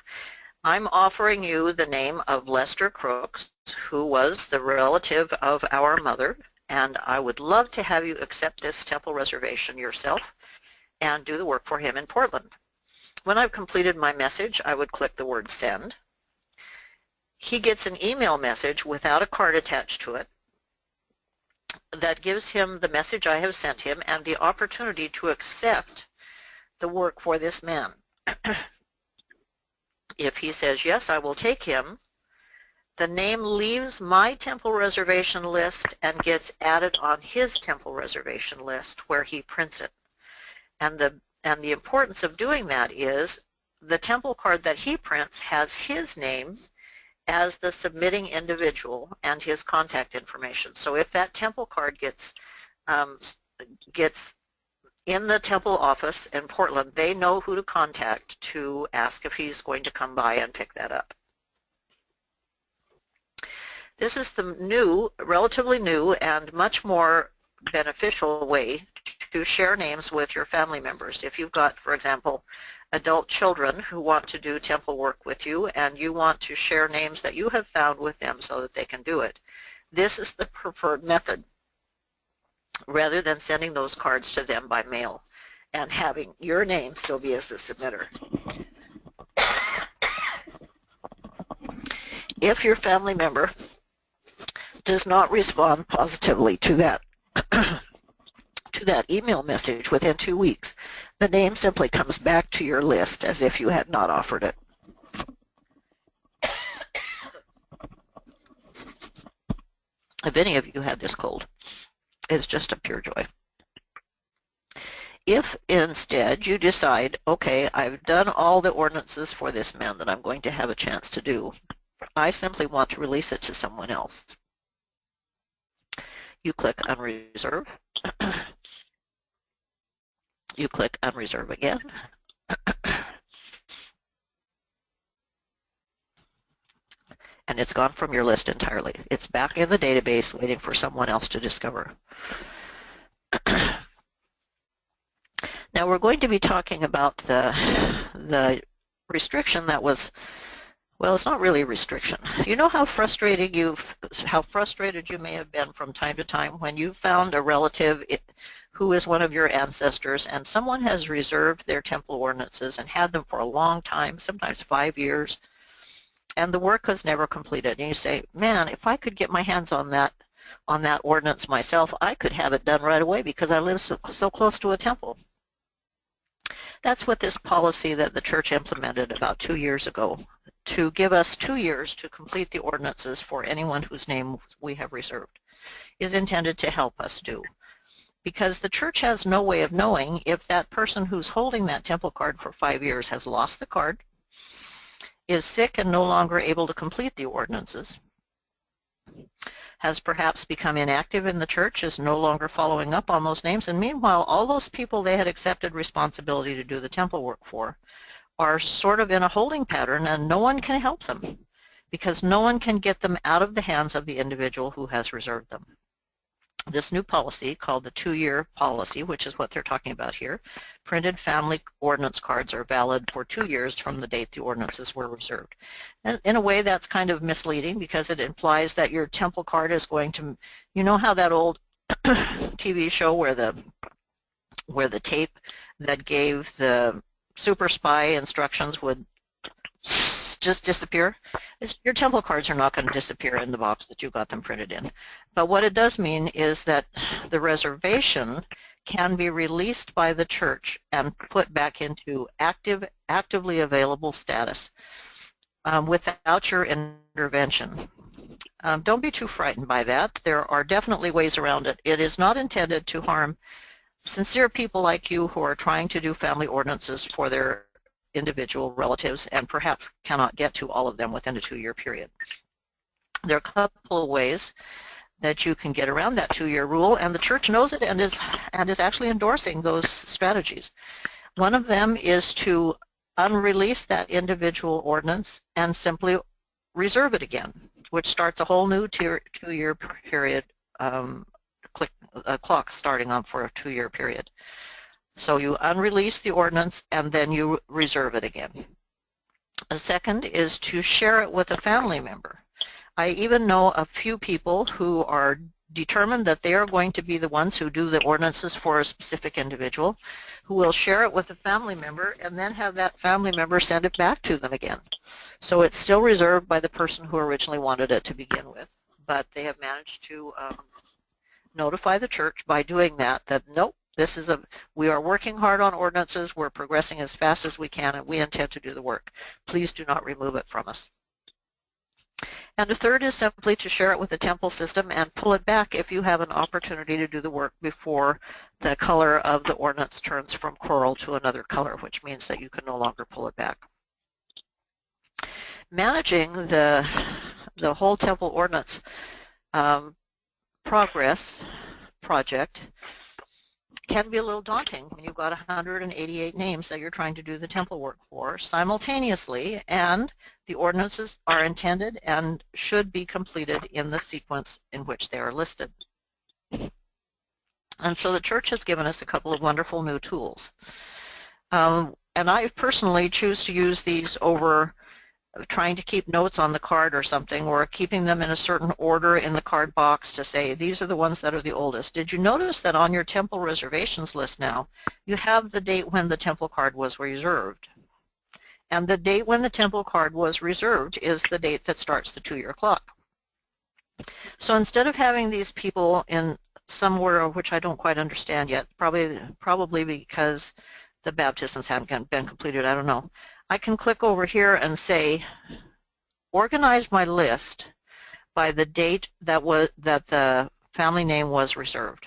I'm offering you the name of Lester Crooks, who was the relative of our mother, and I would love to have you accept this temple reservation yourself and do the work for him in Portland. When I've completed my message, I would click the word send. He gets an email message without a card attached to it that gives him the message I have sent him and the opportunity to accept the work for this man. If he says, yes, I will take him, the name leaves my temple reservation list and gets added on his temple reservation list where he prints it. And the importance of doing that is the temple card that he prints has his name as the submitting individual and his contact information. So if that temple card gets in the temple office in Portland, they know who to contact to ask if he's going to come by and pick that up. This is the new, relatively new, and much more beneficial way to share names with your family members. If you've got, for example, adult children who want to do temple work with you and you want to share names that you have found with them so that they can do it, this is the preferred method, rather than sending those cards to them by mail and having your name still be as the submitter. If your family member does not respond positively to that to that email message within 2 weeks, the name simply comes back to your list as if you had not offered it. If any of you had this cold, it's just a pure joy. If instead you decide, okay, I've done all the ordinances for this man that I'm going to have a chance to do, I simply want to release it to someone else. You click Unreserve. You click Unreserve again. And it's gone from your list entirely. It's back in the database waiting for someone else to discover. Now we're going to be talking about the restriction that was, well, it's not really a restriction. You know how frustrated you may have been from time to time when you found a relative who is one of your ancestors and someone has reserved their temple ordinances and had them for a long time, sometimes 5 years, and the work was never completed. And you say, man, if I could get my hands on that ordinance myself, I could have it done right away because I live so close to a temple. That's what this policy that the church implemented about 2 years ago, to give us 2 years to complete the ordinances for anyone whose name we have reserved, is intended to help us do. Because the church has no way of knowing if that person who's holding that temple card for 5 years has lost the card, is sick and no longer able to complete the ordinances, has perhaps become inactive in the church, is no longer following up on those names, and meanwhile all those people they had accepted responsibility to do the temple work for are sort of in a holding pattern and no one can help them because no one can get them out of the hands of the individual who has reserved them. This new policy, called the 2-year policy, which is what they're talking about here, printed family ordinance cards are valid for 2 years from the date the ordinances were reserved. And in a way that's kind of misleading because it implies that your temple card is going to, you know how that old TV show where the tape that gave the super spy instructions would just disappear? Your temple cards are not going to disappear in the box that you got them printed in. But what it does mean is that the reservation can be released by the church and put back into actively available status without your intervention. Don't be too frightened by that. There are definitely ways around it. It is not intended to harm sincere people like you who are trying to do family ordinances for their individual relatives and perhaps cannot get to all of them within a 2-year period. There are a couple of ways that you can get around that 2-year rule, and the church knows it and is actually endorsing those strategies. One of them is to unrelease that individual ordinance and simply reserve it again, which starts a whole new 2-year period, clock starting on for a 2-year period. So you unrelease the ordinance and then you reserve it again. A second is to share it with a family member. I even know a few people who are determined that they are going to be the ones who do the ordinances for a specific individual, who will share it with a family member and then have that family member send it back to them again. So it's still reserved by the person who originally wanted it to begin with, but they have managed to notify the church by doing that nope, we are working hard on ordinances, we're progressing as fast as we can, and we intend to do the work. Please do not remove it from us. And a third is simply to share it with the temple system and pull it back if you have an opportunity to do the work before the color of the ordinance turns from coral to another color, which means that you can no longer pull it back. Managing the the whole temple ordinance project can be a little daunting when you've got 188 names that you're trying to do the temple work for simultaneously, and the ordinances are intended and should be completed in the sequence in which they are listed. And so the church has given us a couple of wonderful new tools. And I personally choose to use these over trying to keep notes on the card or something, or keeping them in a certain order in the card box to say these are the ones that are the oldest. Did you notice that on your temple reservations list now you have the date when the temple card was reserved? And the date when the temple card was reserved is the date that starts the 2-year clock. So instead of having these people in somewhere which I don't quite understand yet, probably because the baptisms haven't been completed, I don't know, I can click over here and say, organize my list by the date that the family name was reserved.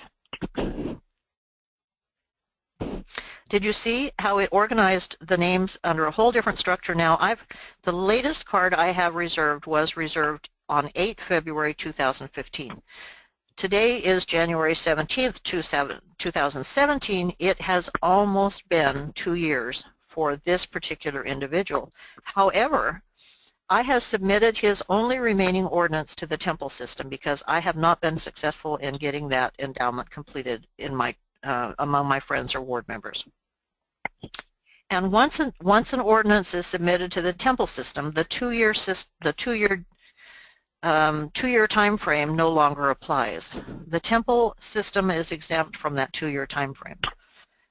Did you see how it organized the names under a whole different structure now? The latest card I have reserved was reserved on 8 February 2015. Today is January 17th, 2017. It has almost been 2 years for this particular individual. However, I have submitted his only remaining ordinance to the temple system because I have not been successful in getting that endowment completed in my among my friends or ward members. And once an ordinance is submitted to the temple system, the two-year time frame no longer applies. The temple system is exempt from that 2-year time frame.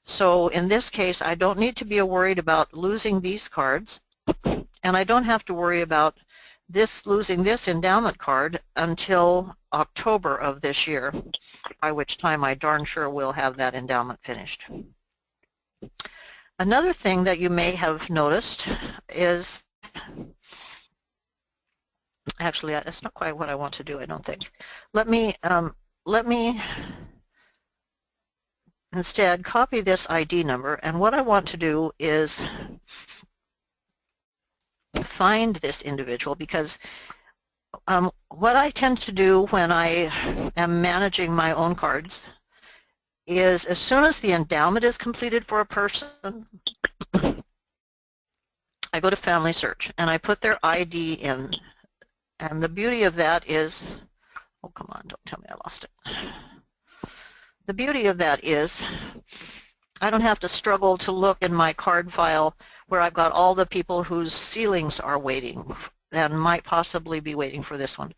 So in this case, I don't need to be worried about losing these cards, and I don't have to worry about losing this endowment card until October of this year, by which time I darn sure will have that endowment finished. Another thing that you may have noticed is, actually that's not quite what I want to do, I don't think. Let me instead copy this ID number, and what I want to do is find this individual, because what I tend to do when I am managing my own cards is as soon as the endowment is completed for a person, I go to FamilySearch and I put their ID in, and the beauty of that is, oh come on, don't tell me I lost it. The beauty of that is I don't have to struggle to look in my card file where I've got all the people whose sealings are waiting and might possibly be waiting for this one.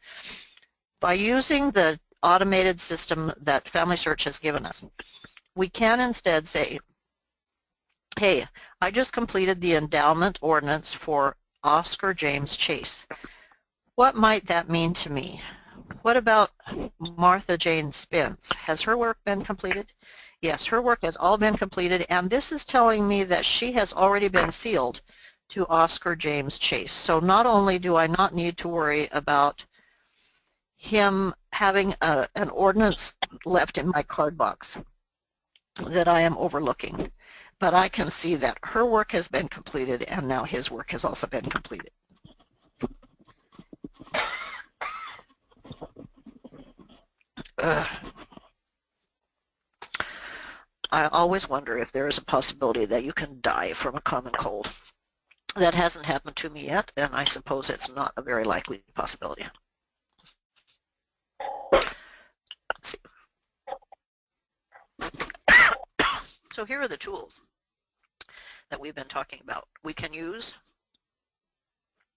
By using the automated system that FamilySearch has given us, we can instead say, hey, I just completed the endowment ordinance for Oscar James Chase. What might that mean to me? What about Martha Jane Spence? Has her work been completed? Yes, her work has all been completed, and this is telling me that she has already been sealed to Oscar James Chase. So not only do I not need to worry about him having an ordinance left in my card box that I am overlooking, but I can see that her work has been completed and now his work has also been completed. I always wonder if there is a possibility that you can die from a common cold. That hasn't happened to me yet, and I suppose it's not a very likely possibility. Let's see. So here are the tools that we've been talking about. We can use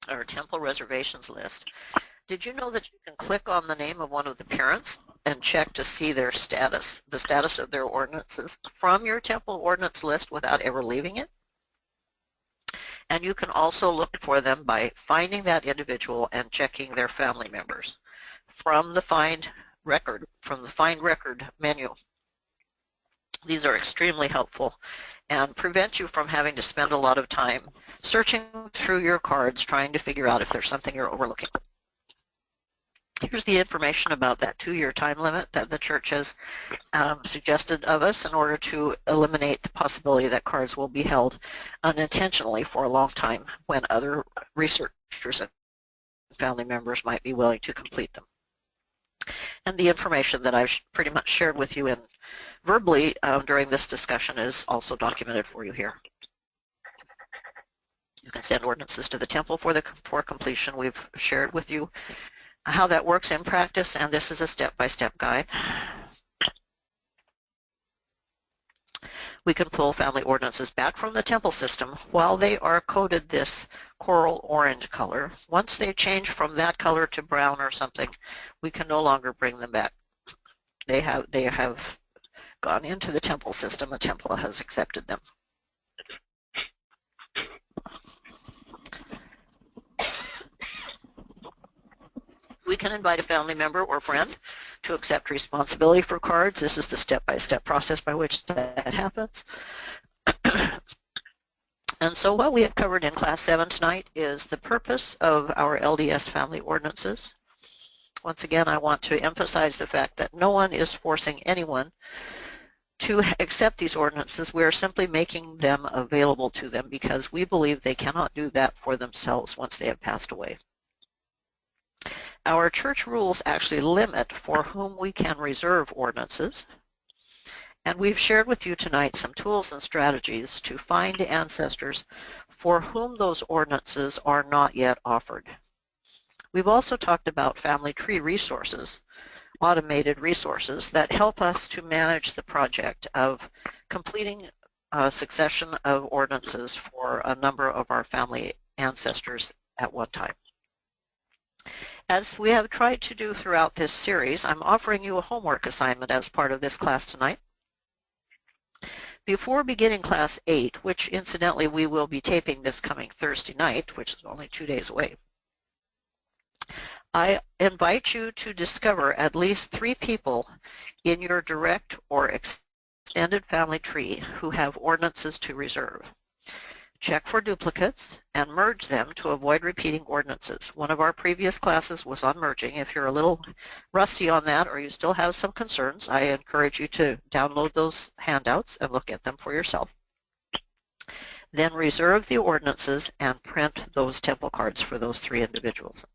our temple reservations list. Did you know that you can click on the name of one of the parents and check to see their status, the status of their ordinances from your temple ordinance list without ever leaving it? And you can also look for them by finding that individual and checking their family members from the Find Record, menu. These are extremely helpful and prevent you from having to spend a lot of time searching through your cards trying to figure out if there's something you're overlooking. Here's the information about that 2-year time limit that the church has suggested of us in order to eliminate the possibility that cards will be held unintentionally for a long time when other researchers family members might be willing to complete them. And the information that I've pretty much shared with you in verbally during this discussion is also documented for you here. You can send ordinances to the temple for completion. We've shared with you how that works in practice, and this is a step-by-step guide. We can pull family ordinances back from the temple system while they are coded this coral orange color. Once they change from that color to brown or something, we can no longer bring them back. They have gone into the temple system. The temple has accepted them. We can invite a family member or friend to accept responsibility for cards. This is the step-by-step process by which that happens. And so what we have covered in Class 7 tonight is the purpose of our LDS family ordinances. Once again, I want to emphasize the fact that no one is forcing anyone to accept these ordinances. We are simply making them available to them because we believe they cannot do that for themselves once they have passed away. Our church rules actually limit for whom we can reserve ordinances, and we've shared with you tonight some tools and strategies to find ancestors for whom those ordinances are not yet offered. We've also talked about family tree resources, automated resources that help us to manage the project of completing a succession of ordinances for a number of our family ancestors at one time. As we have tried to do throughout this series, I'm offering you a homework assignment as part of this class tonight. Before beginning Class 8, which incidentally we will be taping this coming Thursday night, which is only 2 days away, I invite you to discover at least 3 people in your direct or extended family tree who have ordinances to reserve. Check for duplicates and merge them to avoid repeating ordinances. One of our previous classes was on merging. If you're a little rusty on that or you still have some concerns, I encourage you to download those handouts and look at them for yourself. Then reserve the ordinances and print those temple cards for those 3 individuals.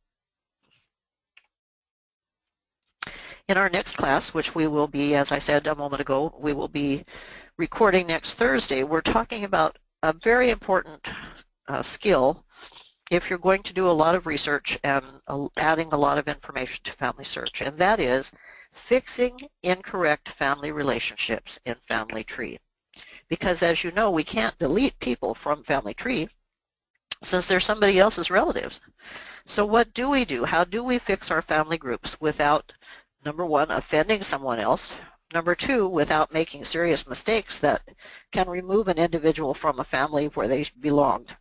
In our next class, which we will be, as I said a moment ago, we will be recording next Thursday, we're talking about a very important skill if you're going to do a lot of research and adding a lot of information to FamilySearch, and that is fixing incorrect family relationships in Family Tree. Because as you know, we can't delete people from Family Tree since they're somebody else's relatives. So what do we do? How do we fix our family groups without, number 1, offending someone else, number 2, without making serious mistakes that can remove an individual from a family where they belonged?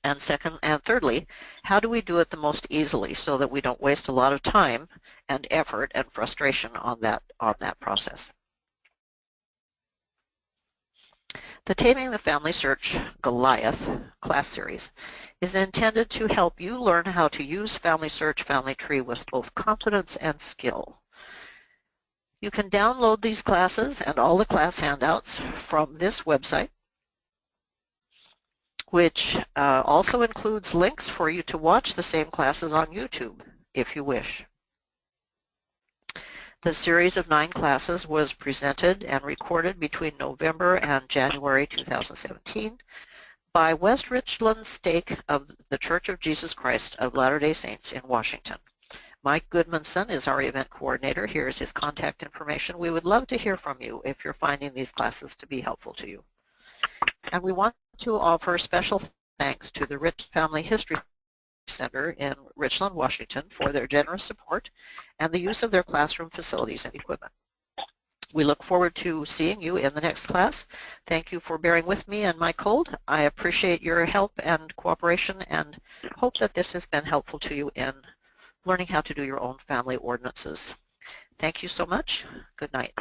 And second and thirdly, how do we do it the most easily so that we don't waste a lot of time and effort and frustration on that process? The Taming the FamilySearch Goliath class series is intended to help you learn how to use FamilySearch Family Tree with both confidence and skill. You can download these classes and all the class handouts from this website, which also includes links for you to watch the same classes on YouTube if you wish. The series of 9 classes was presented and recorded between November and January 2017 by West Richland Stake of the Church of Jesus Christ of Latter-day Saints in Washington. Mike Goodmanson is our event coordinator. Here's his contact information. We would love to hear from you if you're finding these classes to be helpful to you. And we want to offer special thanks to the Rich Family History Center in Richland, Washington for their generous support and the use of their classroom facilities and equipment. We look forward to seeing you in the next class. Thank you for bearing with me and my cold. I appreciate your help and cooperation and hope that this has been helpful to you in learning how to do your own family ordinances. Thank you so much. Good night.